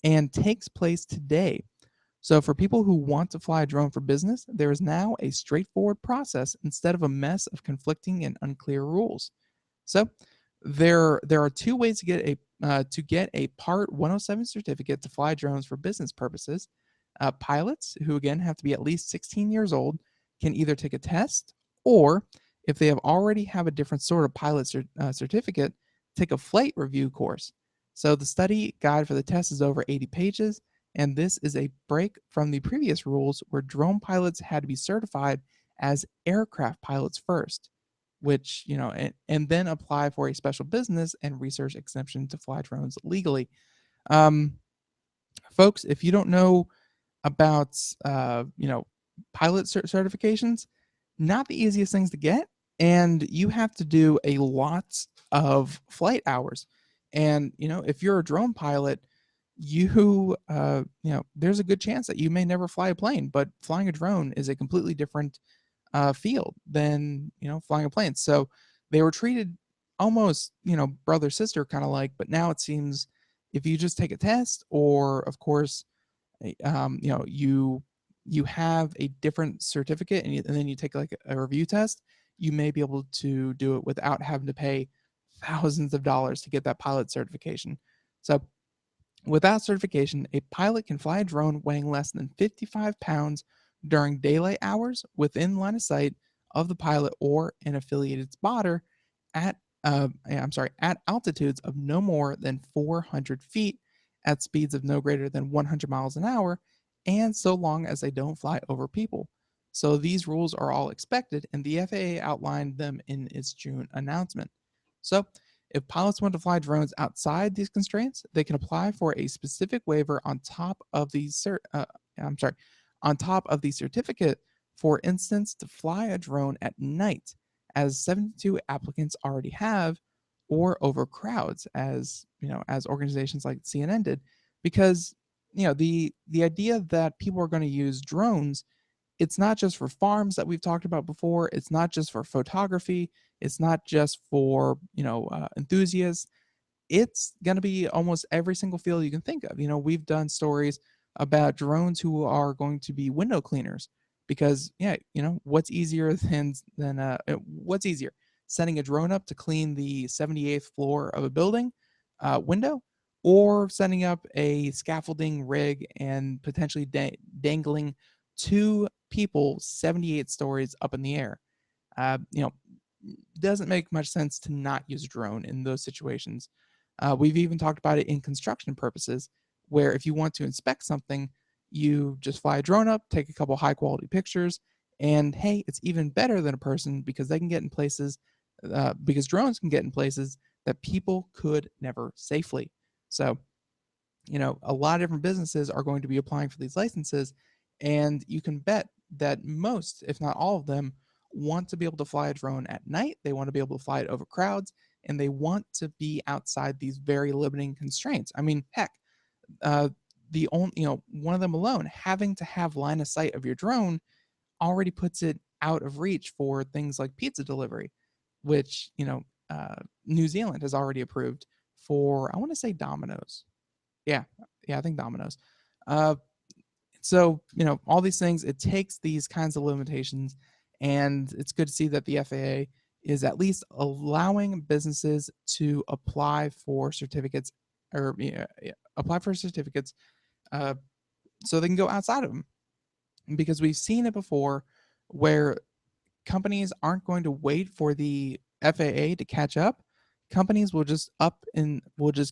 and takes place today. So for people who want to fly a drone for business, there is now a straightforward process instead of a mess of conflicting and unclear rules. So there are two ways to get a Part 107 certificate to fly drones for business purposes. Pilots, who again have to be at least 16 years old, can either take a test or, if they have already have a different sort of certificate, take a flight review course. So the study guide for the test is over 80 pages, and this is a break from the previous rules where drone pilots had to be certified as aircraft pilots first, which, and then apply for a special business and research exemption to fly drones legally. Um, Folks, if you don't know about pilot certifications, not the easiest things to get, and you have to do a lot of flight hours. And if you're a drone pilot, there's a good chance that you may never fly a plane, but flying a drone is a completely different field than flying a plane. So they were treated almost brother sister kind of like, but now it seems if you just take a test, or of course you have a different certificate, and then you take like a review test, you may be able to do it without having to pay thousands of dollars to get that pilot certification. So without certification, a pilot can fly a drone weighing less than 55 pounds during daylight hours within line of sight of the pilot or an affiliated spotter at at altitudes of no more than 400 feet at speeds of no greater than 100 miles an hour, and so long as they don't fly over people. So these rules are all expected, and the FAA outlined them in its June announcement. So if pilots want to fly drones outside these constraints, they can apply for a specific waiver on top of the on top of the certificate. For instance, to fly a drone at night, as 72 applicants already have, or over crowds, as organizations like CNN did, because the idea that people are going to use drones, it's not just for farms that we've talked about before. It's not just for photography. It's not just for enthusiasts. It's going to be almost every single field you can think of. We've done stories about drones who are going to be window cleaners, because what's easier what's easier, sending a drone up to clean the 78th floor of a building window, or setting up a scaffolding rig and potentially dangling two people 78 stories up in the air. uh, you know doesn't make much sense to not use a drone in those situations. We've even talked about it in construction purposes, where if you want to inspect something, you just fly a drone up, take a couple high quality pictures, and hey, it's even better than a person because they can get in places, because drones can get in places that people could never safely. So, a lot of different businesses are going to be applying for these licenses, and you can bet that most, if not all of them, want to be able to fly a drone at night. They want to be able to fly it over crowds, and they want to be outside these very limiting constraints. I mean, heck, uh, the only one of them alone, having to have line of sight of your drone, already puts it out of reach for things like pizza delivery, which New Zealand has already approved for. I want to say Domino's. Yeah, yeah, I think Domino's. Uh, so all these things, it takes these kinds of limitations, and it's good to see that the FAA is at least allowing businesses to apply for certificates, or apply for certificates, uh, so they can go outside of them, because we've seen it before where companies aren't going to wait for the FAA to catch up. Companies will just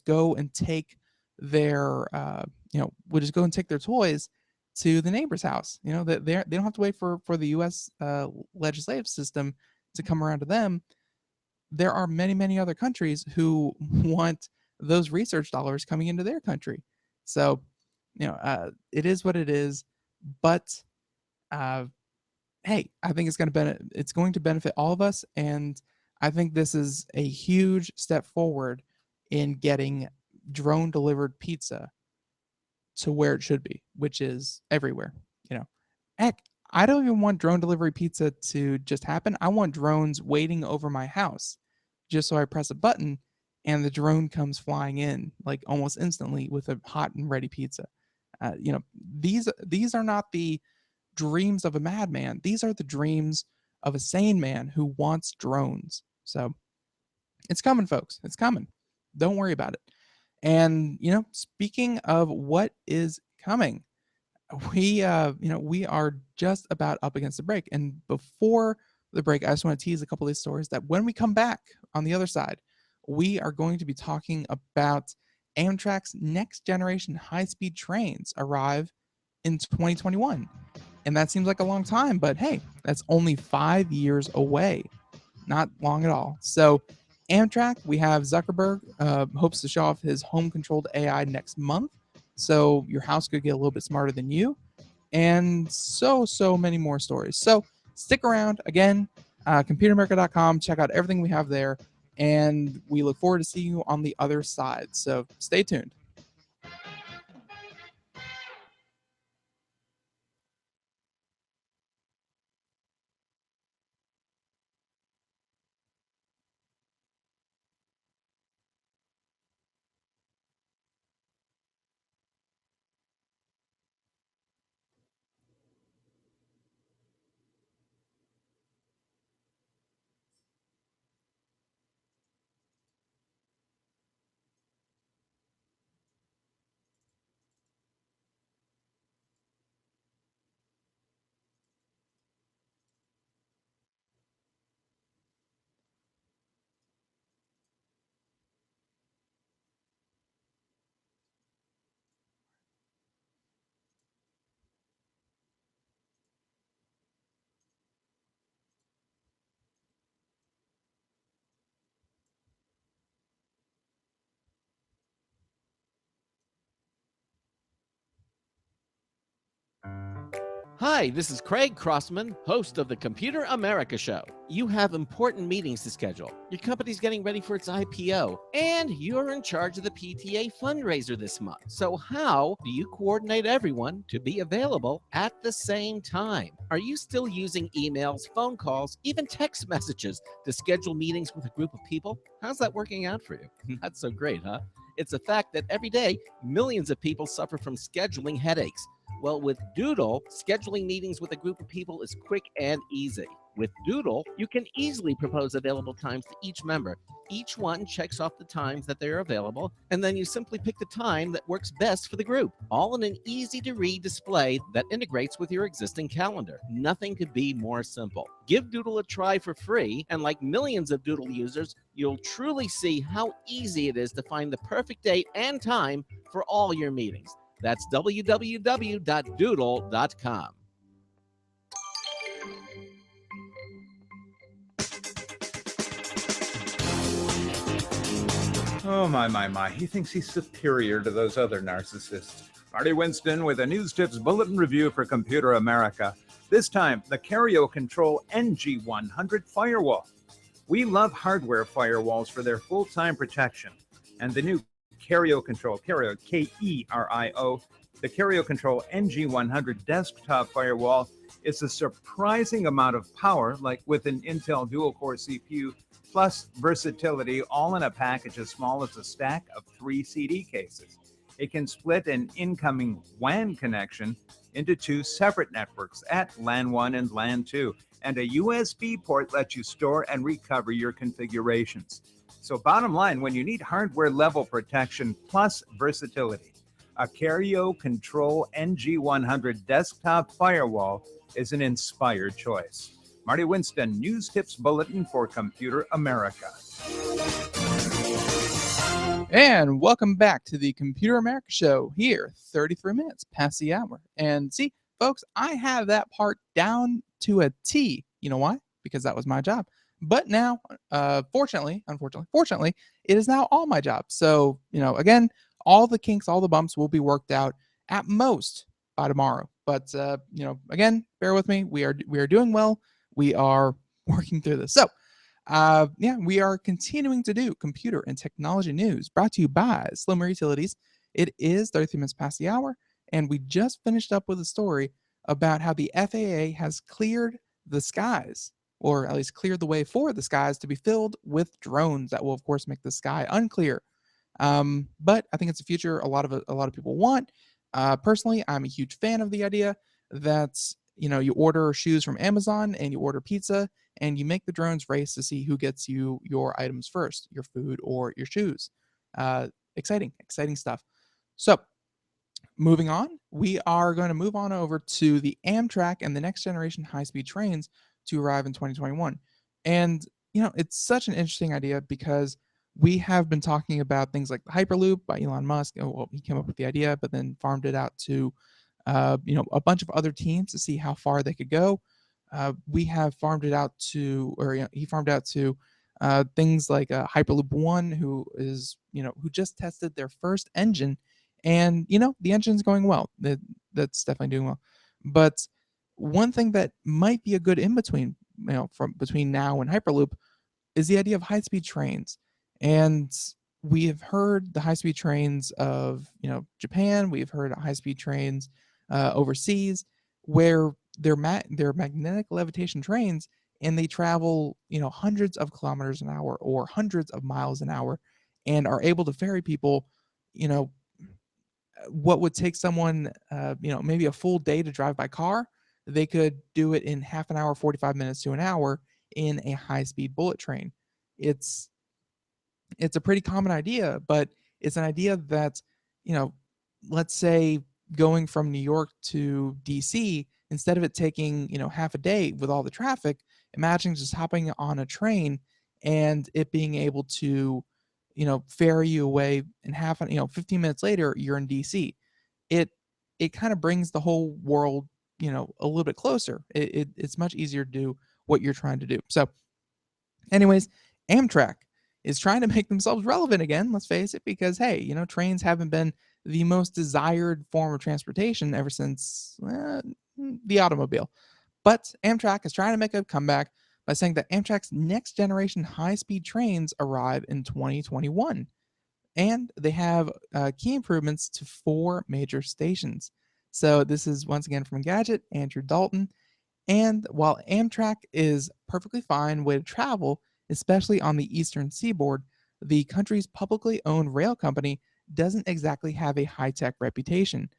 go and take their will just go and take their toys to the neighbor's house. That they don't have to wait for the U.S. Legislative system to come around to them. There are many other countries who want those research dollars coming into their country. So it is what it is, but uh, hey, I think it's going to benefit all of us, and I think this is a huge step forward in getting drone delivered pizza to where it should be, which is everywhere. You know, Heck, I don't even want drone delivery pizza to just happen. I want drones waiting over my house just so I press a button and the drone comes flying in like almost instantly with a hot and ready pizza. These are not the dreams of a madman. These are the dreams of a sane man who wants drones. So it's coming, folks. It's coming. Don't worry about it. And speaking of what is coming, we are just about up against the break. And before the break, I just want to tease a couple of these stories that when we come back on the other side, we are going to be talking about Amtrak's next generation high-speed trains arrive in 2021. And that seems like a long time, but hey, that's only 5 years away. Not long at all. So Amtrak, we have Zuckerberg hopes to show off his home-controlled AI next month. So your house could get a little bit smarter than you, and so many more stories. So stick around. Again, computeramerica.com. Check out everything we have there, and we look forward to seeing you on the other side. So stay tuned. Hi, this is Craig Crossman, host of the Computer America Show. You have important meetings to schedule. Your company's getting ready for its IPO, and you're in charge of the PTA fundraiser this month. So how do you coordinate everyone to be available at the same time? Are you still using emails, phone calls, even text messages to schedule meetings with a group of people? How's that working out for you? Not so great, huh? It's a fact that every day, millions of people suffer from scheduling headaches. Well, with Doodle, scheduling meetings with a group of people is quick and easy. With Doodle, you can easily propose available times to each member. Each one checks off the times that they're available, and then you simply pick the time that works best for the group, all in an easy-to-read display that integrates with your existing calendar. Nothing could be more simple. Give Doodle a try for free, and like millions of Doodle users, you'll truly see how easy it is to find the perfect date and time for all your meetings. That's www.doodle.com. Oh, my. He thinks he's superior to those other narcissists. Marty Winston with a News Tips Bulletin Review for Computer America. This time, the Carrier Control NG100 Firewall. We love hardware firewalls for their full-time protection. And the new Carrier Control, K-E-R-I-O, the Carrier Control NG100 Desktop Firewall is a surprising amount of power, like with an Intel dual-core CPU, plus versatility, all in a package as small as a stack of 3 CD cases. It can split an incoming WAN connection into 2 separate networks at LAN 1 and LAN 2, and a USB port lets you store and recover your configurations. So bottom line, when you need hardware level protection plus versatility, a Carrier Control NG100 Desktop Firewall is an inspired choice. Marty Winston, News Tips Bulletin for Computer America. And welcome back to the Computer America Show here, 33 minutes past the hour. And see, folks, I have that part down to a T. You know why? Because that was my job. But now, fortunately, it is now all my job. So, again, all the kinks, all the bumps will be worked out at most by tomorrow. But, again, bear with me. We are doing well. We are working through this. So, we are continuing to do computer and technology news brought to you by Slimware Utilities. It is 33 minutes past the hour, and we just finished up with a story about how the FAA has cleared the skies or at least cleared the way for the skies to be filled with drones that will, of course, make the sky unclear. But I think it's a future a lot of people want. Personally, I'm a huge fan of the idea that you order shoes from Amazon and you order pizza and you make the drones race to see who gets you your items first, your food or your shoes. Exciting stuff. So moving on, we are going to move on over to the Amtrak and the next generation high-speed trains to arrive in 2021. And it's such an interesting idea because we have been talking about things like the Hyperloop by Elon Musk. Well, he came up with the idea, but then farmed it out to a bunch of other teams to see how far they could go. We have farmed it out to, or he farmed out to things like Hyperloop One, who just tested their first engine, and the engine's going well. That's definitely doing well. But one thing that might be a good in between, from between now and Hyperloop, is the idea of high speed trains. And we have heard the high speed trains of Japan. We've heard high speed trains overseas, where they're magnetic levitation trains, and they travel hundreds of kilometers an hour or hundreds of miles an hour, and are able to ferry people. What would take someone maybe a full day to drive by car, they could do it in half an hour, 45 minutes to an hour in a high speed bullet train. It's it's a pretty common idea, but it's an idea that, let's say going from New York to DC, instead of it taking, half a day with all the traffic, imagine just hopping on a train and it being able to, ferry you away in 15 minutes later, you're in DC. It it kind of brings the whole world, a little bit closer. It's much easier to do what you're trying to do. So anyways, Amtrak is trying to make themselves relevant again, let's face it, because hey, trains haven't been the most desired form of transportation ever since the automobile. But Amtrak is trying to make a comeback by saying that Amtrak's next generation high speed trains arrive in 2021. And they have key improvements to 4 major stations. So this is once again from Gadget, Andrew Dalton. And while Amtrak is perfectly fine way to travel, especially on the eastern seaboard, the country's publicly owned rail company doesn't exactly have a high-tech reputation.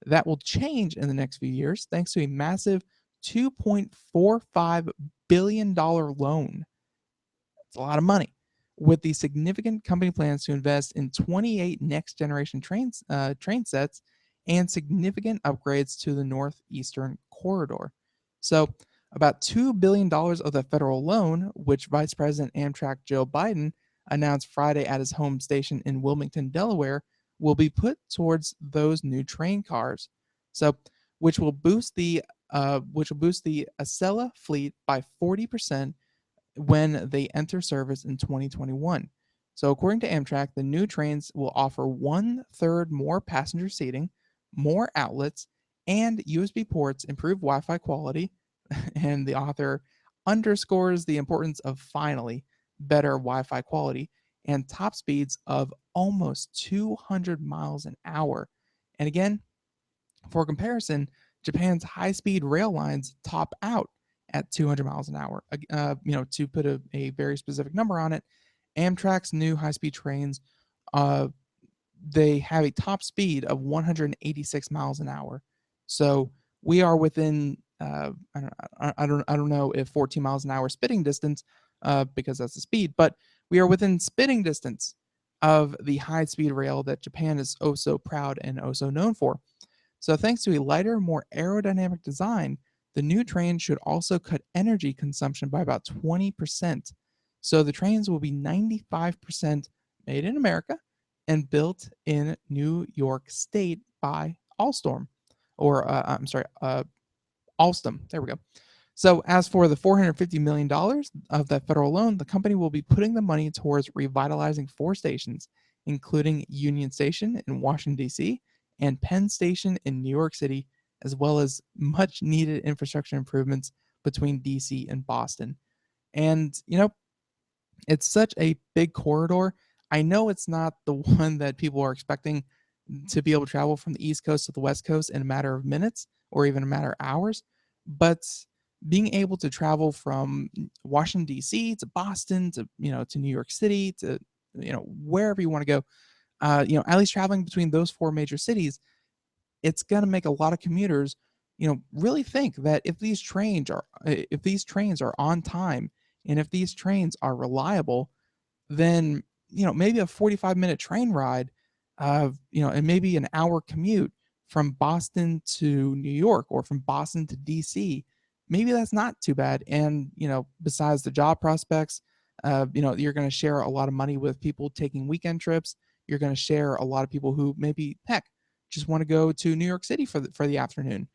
That will change in the next few years thanks to a massive $2.45 billion loan. It's a lot of money. With the significant company plans to invest in 28 next generation train sets and significant upgrades to the northeastern corridor. So, about $2 billion of the federal loan, which Vice President Amtrak Joe Biden announced Friday at his home station in Wilmington, Delaware, will be put towards those new train cars. So, which will boost the Acela fleet by 40% when they enter service in 2021. So, according to Amtrak, the new trains will offer 1/3 more passenger seating, more outlets, and USB ports, improved Wi Fi quality. And the author underscores the importance of finally better Wi Fi quality and top speeds of almost 200 miles an hour. And again, for comparison, Japan's high-speed rail lines top out at 200 miles an hour. To put a very specific number on it, Amtrak's new high-speed trains, uh, they have a top speed of 186 miles an hour. So we are within, I don't know if 14 miles an hour is spitting distance, because that's the speed, but we are within spitting distance of the high-speed rail that Japan is oh so proud and oh so known for. So, thanks to a lighter, more aerodynamic design, the new train should also cut energy consumption by about 20%. So, the trains will be 95% made in America and built in New York State by Alstom, or I'm sorry, Alstom. There we go. So, as for the $450 million of that federal loan, the company will be putting the money towards revitalizing 4 stations, including Union Station in Washington, D.C., and Penn Station in New York City, as well as much needed infrastructure improvements between DC and Boston. And, it's such a big corridor. I know it's not the one that people are expecting to be able to travel from the East Coast to the West Coast in a matter of minutes or even a matter of hours, but being able to travel from Washington D.C. to Boston to to New York City to wherever you want to go, at least traveling between those four major cities, it's going to make a lot of commuters, really think that if these trains are on time and if these trains are reliable, then maybe a 45-minute train ride, and maybe an hour commute from Boston to New York or from Boston to DC, maybe that's not too bad. And besides the job prospects, you're going to share a lot of money with people taking weekend trips. You're going to share a lot of people who maybe heck just want to go to New York City for the afternoon.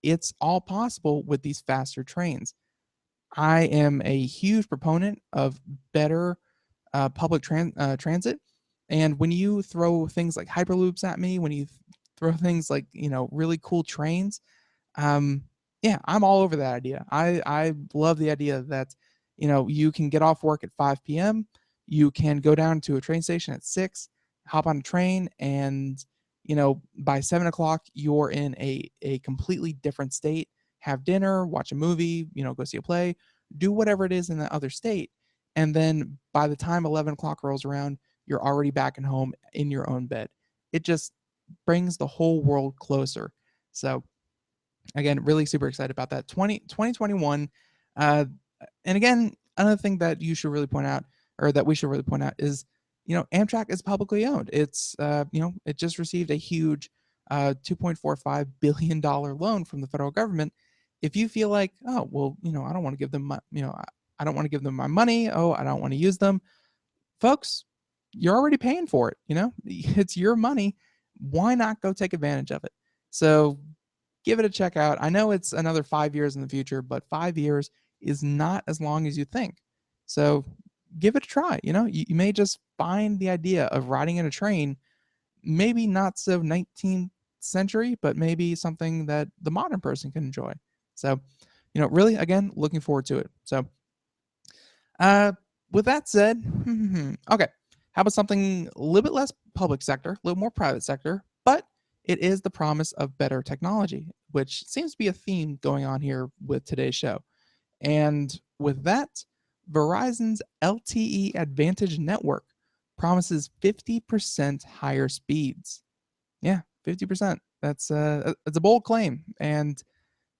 It's all possible with these faster trains. I am a huge proponent of better transit. And when you throw things like hyperloops at me, when you throw things like really cool trains, yeah, I'm all over that idea. I love the idea that you can get off work at 5 p.m. You can go down to a train station at 6, hop on a train, and by 7 o'clock you're in a completely different state. Have dinner, watch a movie, go see a play, do whatever it is in the other state, and then by the time 11 o'clock rolls around, you're already back at home in your own bed. It just brings the whole world closer. So again, really super excited about that. 2021. Uh, and again, another thing that you should really point out, or that we should really point out, is Amtrak is publicly owned. It's it just received a huge $2.45 billion loan from the federal government. If you feel like, oh well, I don't want to give them my, I don't want to give them my money. Oh, I don't want to use them, folks. You're already paying for it. It's your money. Why not go take advantage of it? So give it a check out. I know it's another 5 years in the future, but 5 years is not as long as you think. So give it a try. You may just find the idea of riding in a train, maybe not so 19th century, but maybe something that the modern person can enjoy. So, really, again, looking forward to it. So, uh, with that said, okay, how about something a little bit less public sector, a little more private sector, but it is the promise of better technology, which seems to be a theme going on here with today's show. And with that, Verizon's LTE Advantage network promises 50% higher speeds. Yeah, 50%. That's a bold claim. And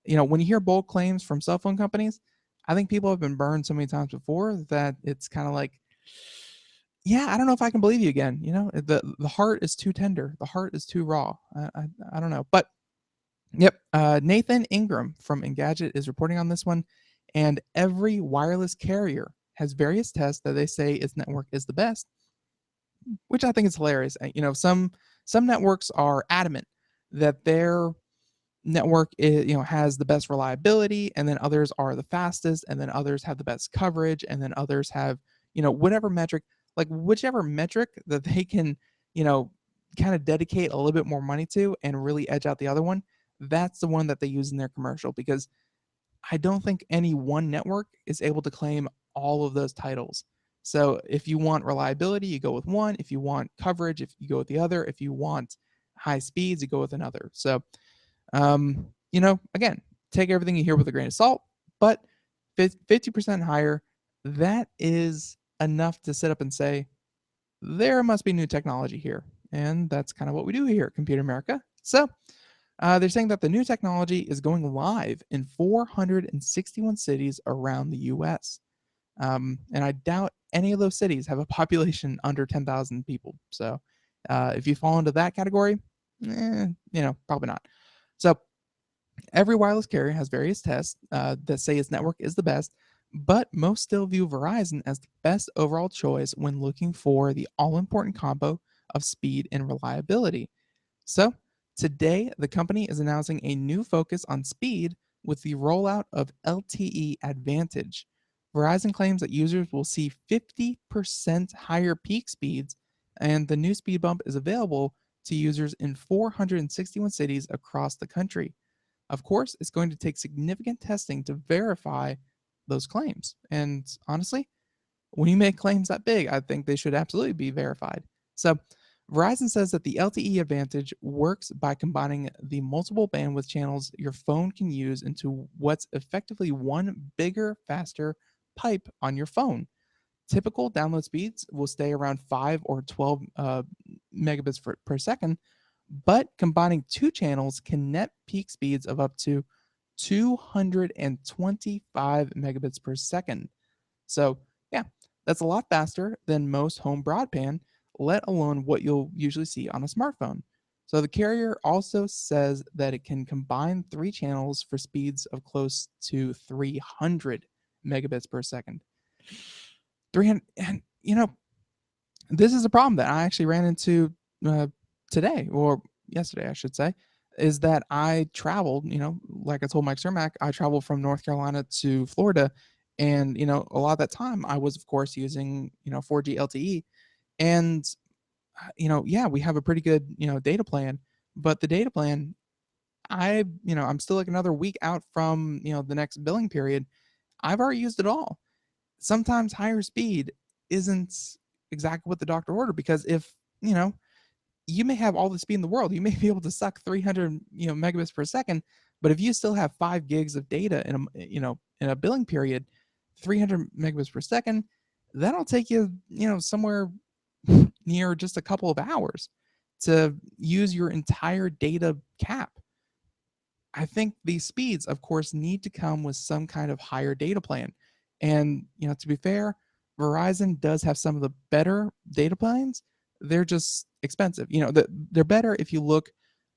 when you hear bold claims from cell phone companies, I think people have been burned so many times before that it's kind of like, yeah, I don't know if I can believe you again. The heart is too tender. The heart is too raw. I don't know. But yep, Nathan Ingram from Engadget is reporting on this one. And every wireless carrier has various tests that they say its network is the best, which I think is hilarious. Some networks are adamant that their network has the best reliability, and then others are the fastest, and then others have the best coverage, and then others have whatever metric, like whichever metric that they can you know kind of dedicate a little bit more money to and really edge out the other one. That's the one that they use in their commercial, because I don't think any one network is able to claim all of those titles. So if you want reliability, you go with one. If you want coverage, if you go with the other. If you want high speeds, you go with another. So again, take everything you hear with a grain of salt, but 50% higher, that is enough to sit up and say, there must be new technology here. And that's kind of what we do here at Computer America. So they're saying that the new technology is going live in 461 cities around the US. And I doubt any of those cities have a population under 10,000 people. So if you fall into that category, probably not. So every wireless carrier has various tests that say its network is the best, but most still view Verizon as the best overall choice when looking for the all important combo of speed and reliability. So, today, the company is announcing a new focus on speed with the rollout of LTE Advantage. Verizon claims that users will see 50% higher peak speeds, and the new speed bump is available to users in 461 cities across the country. Of course, it's going to take significant testing to verify those claims. And honestly, when you make claims that big, I think they should absolutely be verified. So, Verizon says that the LTE advantage works by combining the multiple bandwidth channels your phone can use into what's effectively one bigger, faster pipe on your phone. Typical download speeds will stay around 5 or 12 megabits per second, but combining two channels can net peak speeds of up to 225 megabits per second. So, yeah, that's a lot faster than most home broadband, let alone what you'll usually see on a smartphone. So, the carrier also says that it can combine three channels for speeds of close to 300 megabits per second. 300, and this is a problem that I actually ran into uh, today, or yesterday, I should say, is that I traveled, like I told Mike Cermak, I traveled from North Carolina to Florida. And, a lot of that time I was, of course, using, 4G LTE. And, yeah, we have a pretty good, data plan. But the data plan, I'm still like another week out from, the next billing period. I've already used it all. Sometimes higher speed isn't exactly what the doctor ordered, because if, you may have all the speed in the world, you may be able to suck 300, megabits per second, but if you still have 5 gigs of data in a billing period, 300 megabits per second, that'll take you, somewhere near just a couple of hours to use your entire data cap. I think these speeds, of course, need to come with some kind of higher data plan. And, to be fair, Verizon does have some of the better data plans. They're just expensive. They're better if you look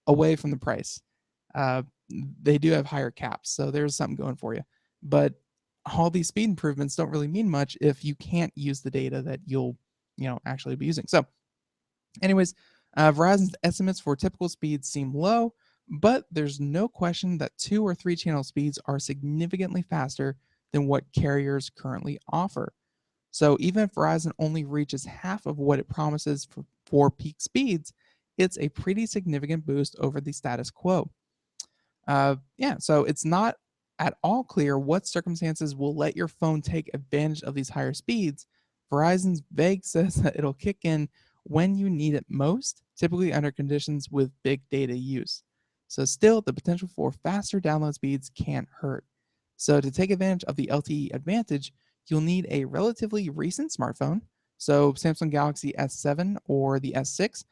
away from the price. Uh, they do have higher caps, so there's something going for you. But all these speed improvements don't really mean much if you can't use the data that you'll, actually be using. So, anyways, Verizon's estimates for typical speeds seem low, but there's no question that 2 or 3 channel speeds are significantly faster than what carriers currently offer. So even if Verizon only reaches half of what it promises for peak speeds, it's a pretty significant boost over the status quo. Yeah, so it's not at all clear what circumstances will let your phone take advantage of these higher speeds. Verizon's vague says that it'll kick in when you need it most, typically under conditions with big data use. So, still, the potential for faster download speeds can't hurt. So, to take advantage of the LTE advantage, you'll need a relatively recent smartphone. So, Samsung Galaxy S7 or the S6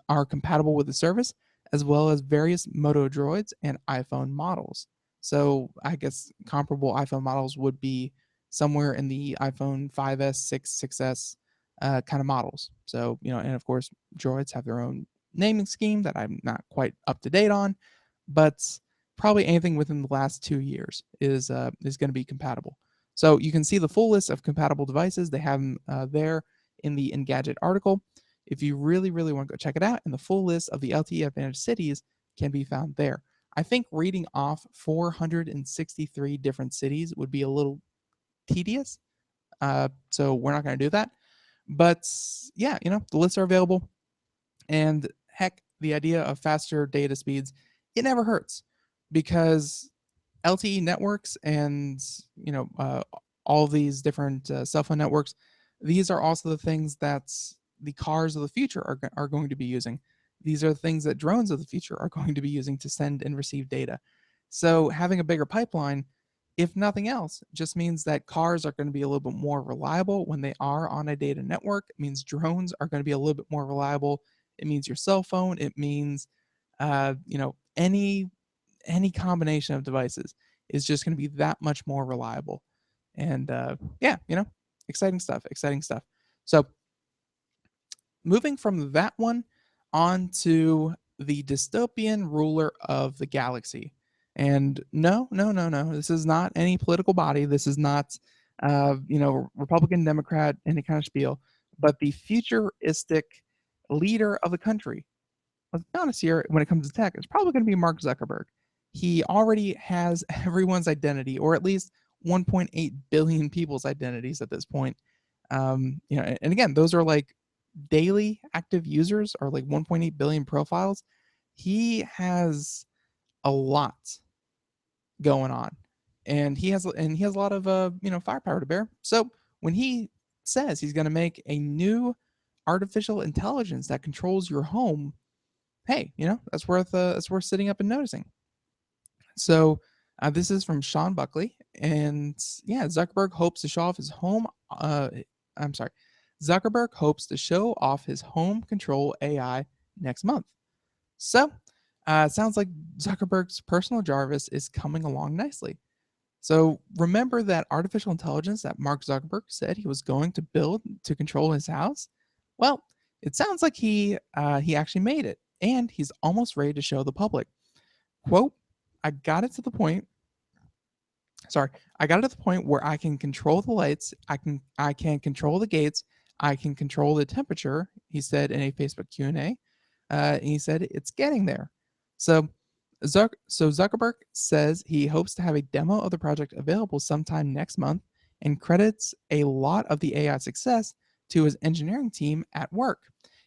are compatible with the service, as well as various Moto Droids and iPhone models. So I guess comparable iPhone models would be somewhere in the iPhone 5S, 6, 6S kind of models. So, and of course, Droids have their own naming scheme that I'm not quite up to date on, but probably anything within the last 2 years is going to be compatible. So you can see the full list of compatible devices. They have them there in the Engadget article. If you really, really want to go check it out, and the full list of the LTE Advantage cities can be found there. I think reading off 463 different cities would be a little tedious, so we're not going to do that. But yeah, the lists are available, and heck, the idea of faster data speeds, it never hurts, because LTE networks and all these different cell phone networks, these are also the things that the cars of the future are going to be using. These are the things that drones of the future are going to be using to send and receive data. So having a bigger pipeline, if nothing else, just means that cars are going to be a little bit more reliable when they are on a data network. It means drones are going to be a little bit more reliable. It means your cell phone. It means, any combination of devices is just going to be that much more reliable. And yeah, exciting stuff, exciting stuff. So moving from that one on to the dystopian ruler of the galaxy. And no, no, no, no, this is not any political body. This is not, Republican, Democrat, any kind of spiel, but the futuristic leader of the country. Let's be honest here, when it comes to tech, it's probably going to be Mark Zuckerberg. He already has everyone's identity, or at least 1.8 billion people's identities at this point. And again, those are like daily active users, are like 1.8 billion profiles. He has a lot going on, and he has a lot of firepower to bear. So when he says he's going to make a new artificial intelligence that controls your home, hey, that's worth sitting up and noticing. So this is from Sean Buckley, and yeah, Zuckerberg hopes to show off his home. I'm sorry, Zuckerberg hopes to show off his home control AI next month. So it sounds like Zuckerberg's personal Jarvis is coming along nicely. So remember that artificial intelligence that Mark Zuckerberg said he was going to build to control his house? Well, it sounds like he actually made it, and he's almost ready to show the public. Quote, I got it to the point sorry, I got it to the point where I can control the lights, I can control the gates, I can control the temperature, he said in a Facebook Q&A. And he said it's getting there. So Zuckerberg says he hopes to have a demo of the project available sometime next month and credits a lot of the AI success to his engineering team at work.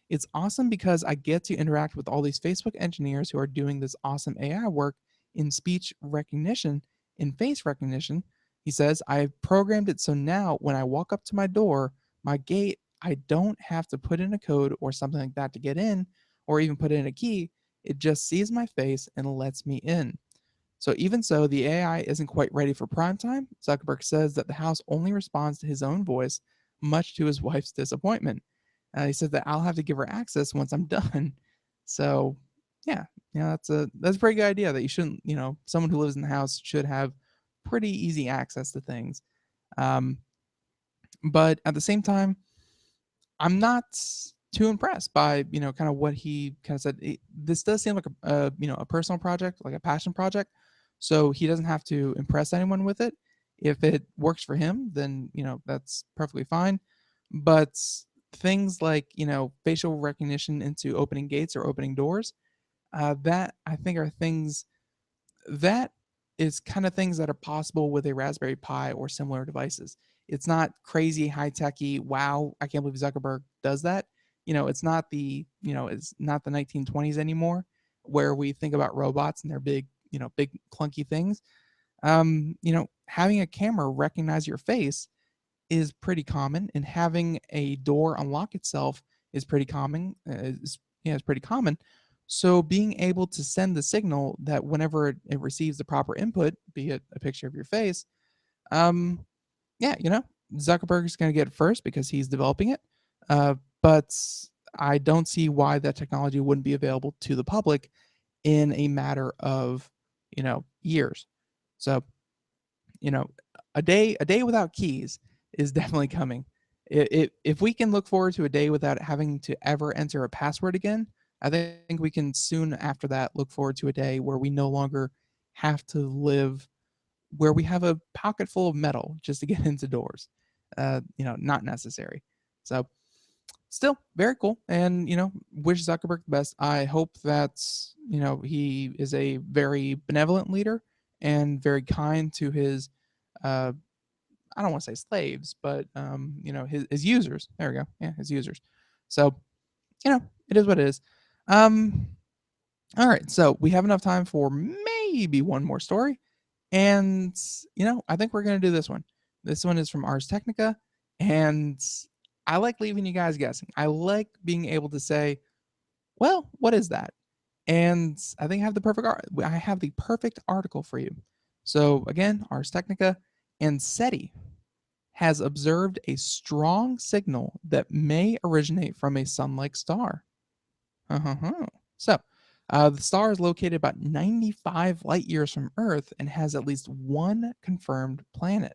It's awesome because I get to interact with all these Facebook engineers who are doing this awesome AI work in speech recognition, in face recognition. He says, I've programmed it so now when I walk up to my door, my gate, I don't have to put in a code or something like that to get in or even put in a key. It just sees my face and lets me in. So even so, the AI isn't quite ready for prime time. Zuckerberg says that the house only responds to his own voice, much to his wife's disappointment. He said that I'll have to give her access once I'm done. So yeah, that's a pretty good idea that you shouldn't, someone who lives in the house should have pretty easy access to things. Um, but at the same time, I'm not too impressed by kind of what he kind of said. This does seem like a personal project, like a passion project. So he doesn't have to impress anyone with it. If it works for him, then that's perfectly fine. But things like facial recognition into opening gates or opening doors, that I think are things that is kind of things that are possible with a Raspberry Pi or similar devices. It's not crazy high techy. Wow, I can't believe Zuckerberg does that. It's not the 1920s anymore, where we think about robots and they're big, big clunky things. Having a camera recognize your face is pretty common, and having a door unlock itself is pretty common. It's pretty common. So being able to send the signal that whenever it receives the proper input, be it a picture of your face, um, yeah, Zuckerberg is going to get it first because he's developing it. But I don't see why that technology wouldn't be available to the public in a matter of years. So you know, a day without keys is definitely coming. If we can look forward to a day without having to ever enter a password again, I think we can soon after that look forward to a day where we no longer have to live where we have a pocket full of metal just to get into doors. Not necessary. So still very cool, and wish Zuckerberg the best. I hope that he is a very benevolent leader and very kind to his uh I don't want to say slaves, but his users. There we go. Yeah, his users. So it is what it is. um all right, so we have enough time for maybe one more story, and I think we're gonna do this one. This one is from Ars Technica, and I like leaving you guys guessing. I like being able to say, well, what is that? And I think I have the perfect article for you. So again, Ars Technica, and SETI has observed a strong signal that may originate from a sun-like star. Uh-huh. So, the star is located about 95 light years from Earth and has at least one confirmed planet.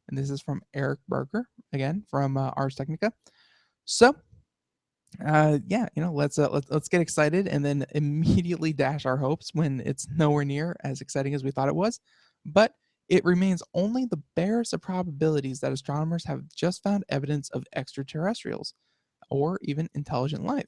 And this is from Eric Berger, again from Ars Technica. So, yeah, let's get excited and then immediately dash our hopes when it's nowhere near as exciting as we thought it was. But it remains only the barest of probabilities that astronomers have just found evidence of extraterrestrials or even intelligent life.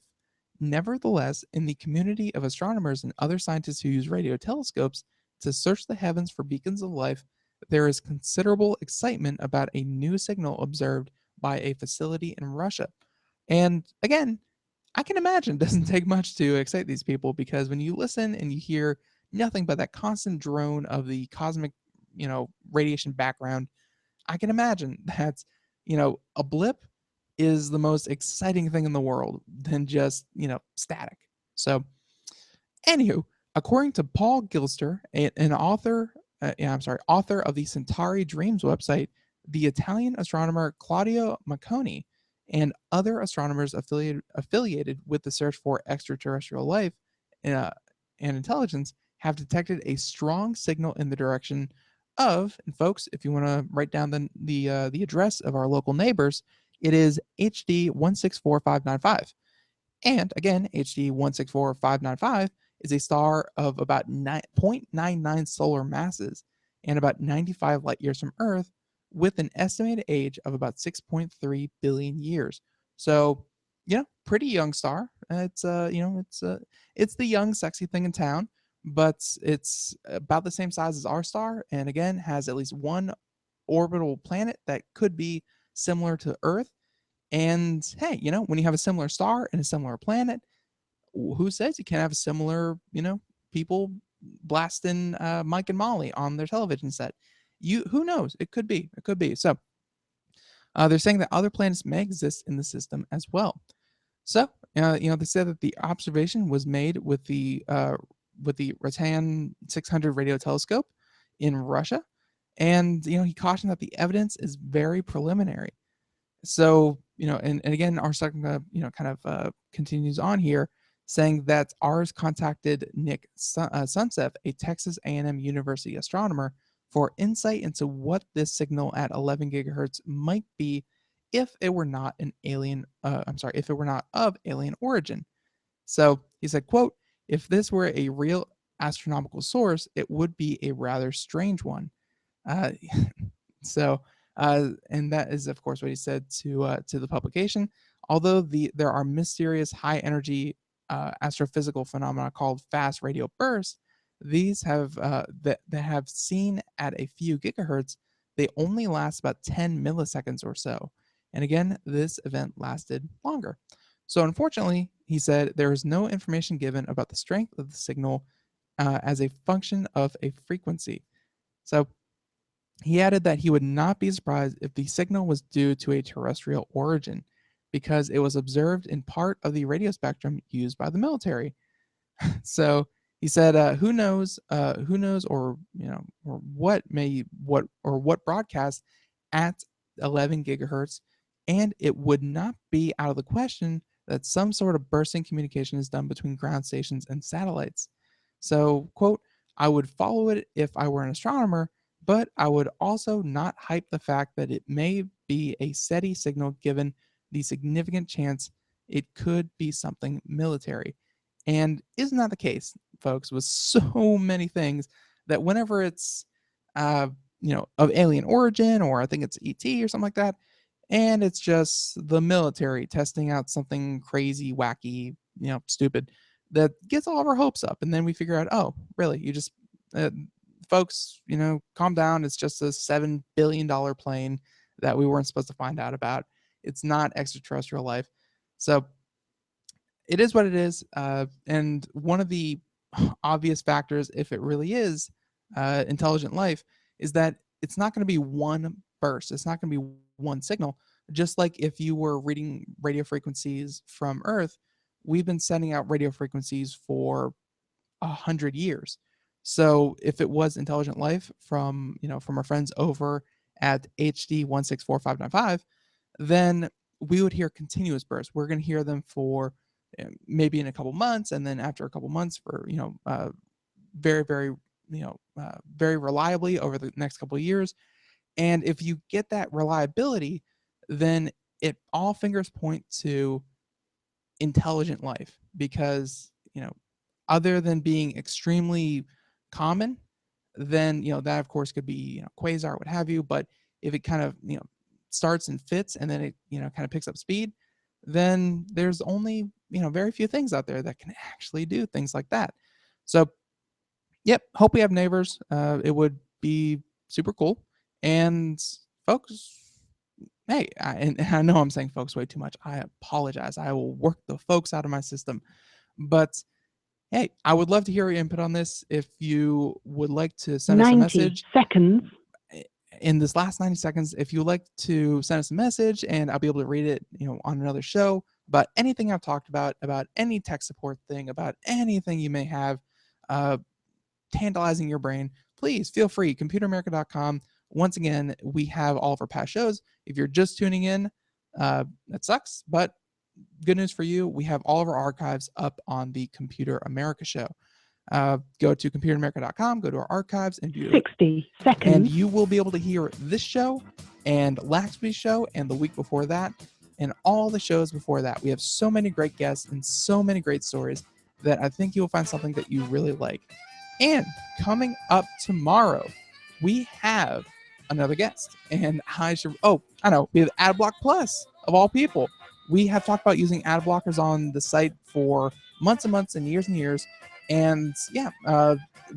Nevertheless, in the community of astronomers and other scientists who use radio telescopes to search the heavens for beacons of life, there is considerable excitement about a new signal observed by a facility in Russia. And again, I can imagine it doesn't take much to excite these people, because when you listen and you hear nothing but that constant drone of the cosmic, radiation background, I can imagine that's, a blip is the most exciting thing in the world than just, static. So, anywho, according to Paul Gilster, an author, author of the Centauri Dreams website, the Italian astronomer Claudio Macconi and other astronomers affiliated with the search for extraterrestrial life uh, and intelligence have detected a strong signal in the direction of, and folks, if you want to write down the address of our local neighbors, it is HD 164595. And again, HD 164595 is a star of about 0.99 solar masses and about 95 light years from Earth, with an estimated age of about 6.3 billion years. So, pretty young star. It's the young, sexy thing in town, but it's about the same size as our star, and again has at least one orbital planet that could be similar to Earth. And hey, when you have a similar star and a similar planet, who says you can't have a similar, people blasting Mike and Molly on their television set? Who knows? It could be. It could be. So they're saying that other planets may exist in the system as well. So they said that the observation was made with the Ratan 600 radio telescope in Russia, and he cautioned that the evidence is very preliminary. So, and again, our second, continues on here, saying that ours contacted Nick Sunseth, a Texas A&M University astronomer, for insight into what this signal at 11 gigahertz might be if it were not if it were not of alien origin. So he said, quote, "If this were a real astronomical source, it would be a rather strange one." Uh, so and that is, of course, what he said to the publication. Although there are mysterious high energy astrophysical phenomena called fast radio bursts, these have that have seen at a few gigahertz, they only last about 10 milliseconds or so. And again, this event lasted longer. So unfortunately, he said, there is no information given about the strength of the signal as a function of a frequency. So he added that he would not be surprised if the signal was due to a terrestrial origin, because it was observed in part of the radio spectrum used by the military. So he said, "Who knows? Who knows, or or what broadcast at 11 gigahertz?" And it would not be out of the question that some sort of bursting communication is done between ground stations and satellites. So, quote, "I would follow it if I were an astronomer, but I would also not hype the fact that it may be a SETI signal given the significant chance it could be something military." And isn't that the case, folks, with so many things that whenever it's, of alien origin, or I think it's ET or something like that, and it's just the military testing out something crazy, wacky, stupid, that gets all of our hopes up. And then we figure out, oh, really? You just, folks, calm down. It's just a $7 billion plane that we weren't supposed to find out about. It's not extraterrestrial life. So it is what it is. And one of the obvious factors, if it really is intelligent life, is that it's not going to be one burst. It's not going to be one signal. Just like if you were reading radio frequencies from Earth, we've been sending out radio frequencies for 100 years. So if it was intelligent life from our friends over at HD 164595, then we would hear continuous bursts. We're going to hear them for maybe in a couple months, and then after a couple months for very very very reliably over the next couple of years. And if you get that reliability, then it all fingers point to intelligent life, because other than being extremely common, then that of course could be quasar, what have you. But if it kind of starts and fits, and then it kind of picks up speed, then there's only very few things out there that can actually do things like that. So yep, hope we have neighbors. It would be super cool. And folks, hey, and I know I'm saying folks way too much. I apologize. I will work the folks out of my system. But hey, I would love to hear your input on this. If you would like to send us a 90 message, seconds. in this last 90 seconds, if you'd like to send us a message and I'll be able to read it, on another show about anything I've talked about any tech support thing, about anything you may have tantalizing your brain, please feel free. ComputerAmerica.com. Once again, we have all of our past shows. If you're just tuning in, that sucks, but good news for you, we have all of our archives up on the Computer America show. Go to computeramerica.com, go to our archives, and 60 seconds. and you will be able to hear this show and last week's show and the week before that and all the shows before that. We have so many great guests and so many great stories that I think you'll find something that you really like. And coming up tomorrow, we have another guest. And I know, we have AdBlock Plus, of all people. We have talked about using ad blockers on the site for months and months and years. And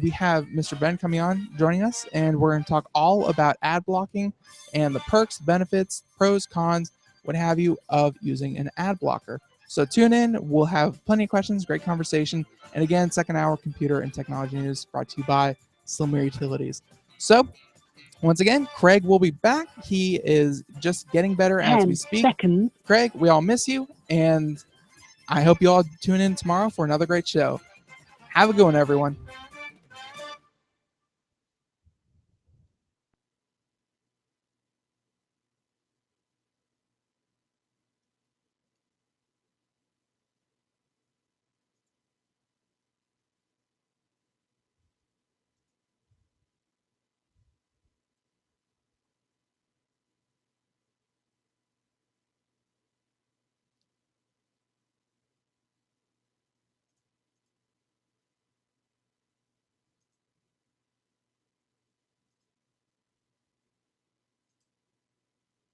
we have Mr. Ben coming on, joining us, and we're going to talk all about ad blocking and the perks, benefits, pros, cons, what have you, of using an ad blocker. So tune in. We'll have plenty of questions, great conversation. And again, second hour computer and technology news brought to you by Slimware Utilities. So once again, Craig will be back. He is just getting better as we 10 speak. seconds. Craig, we all miss you, and I hope you all tune in tomorrow for another great show. Have a good one, everyone.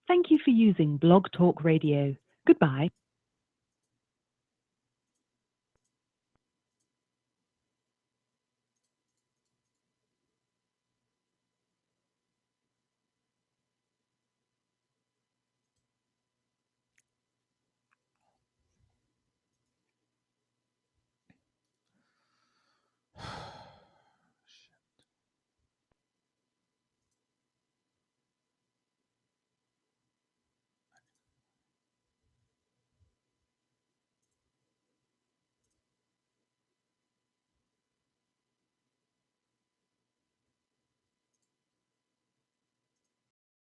Thank you for using Blog Talk Radio. Goodbye.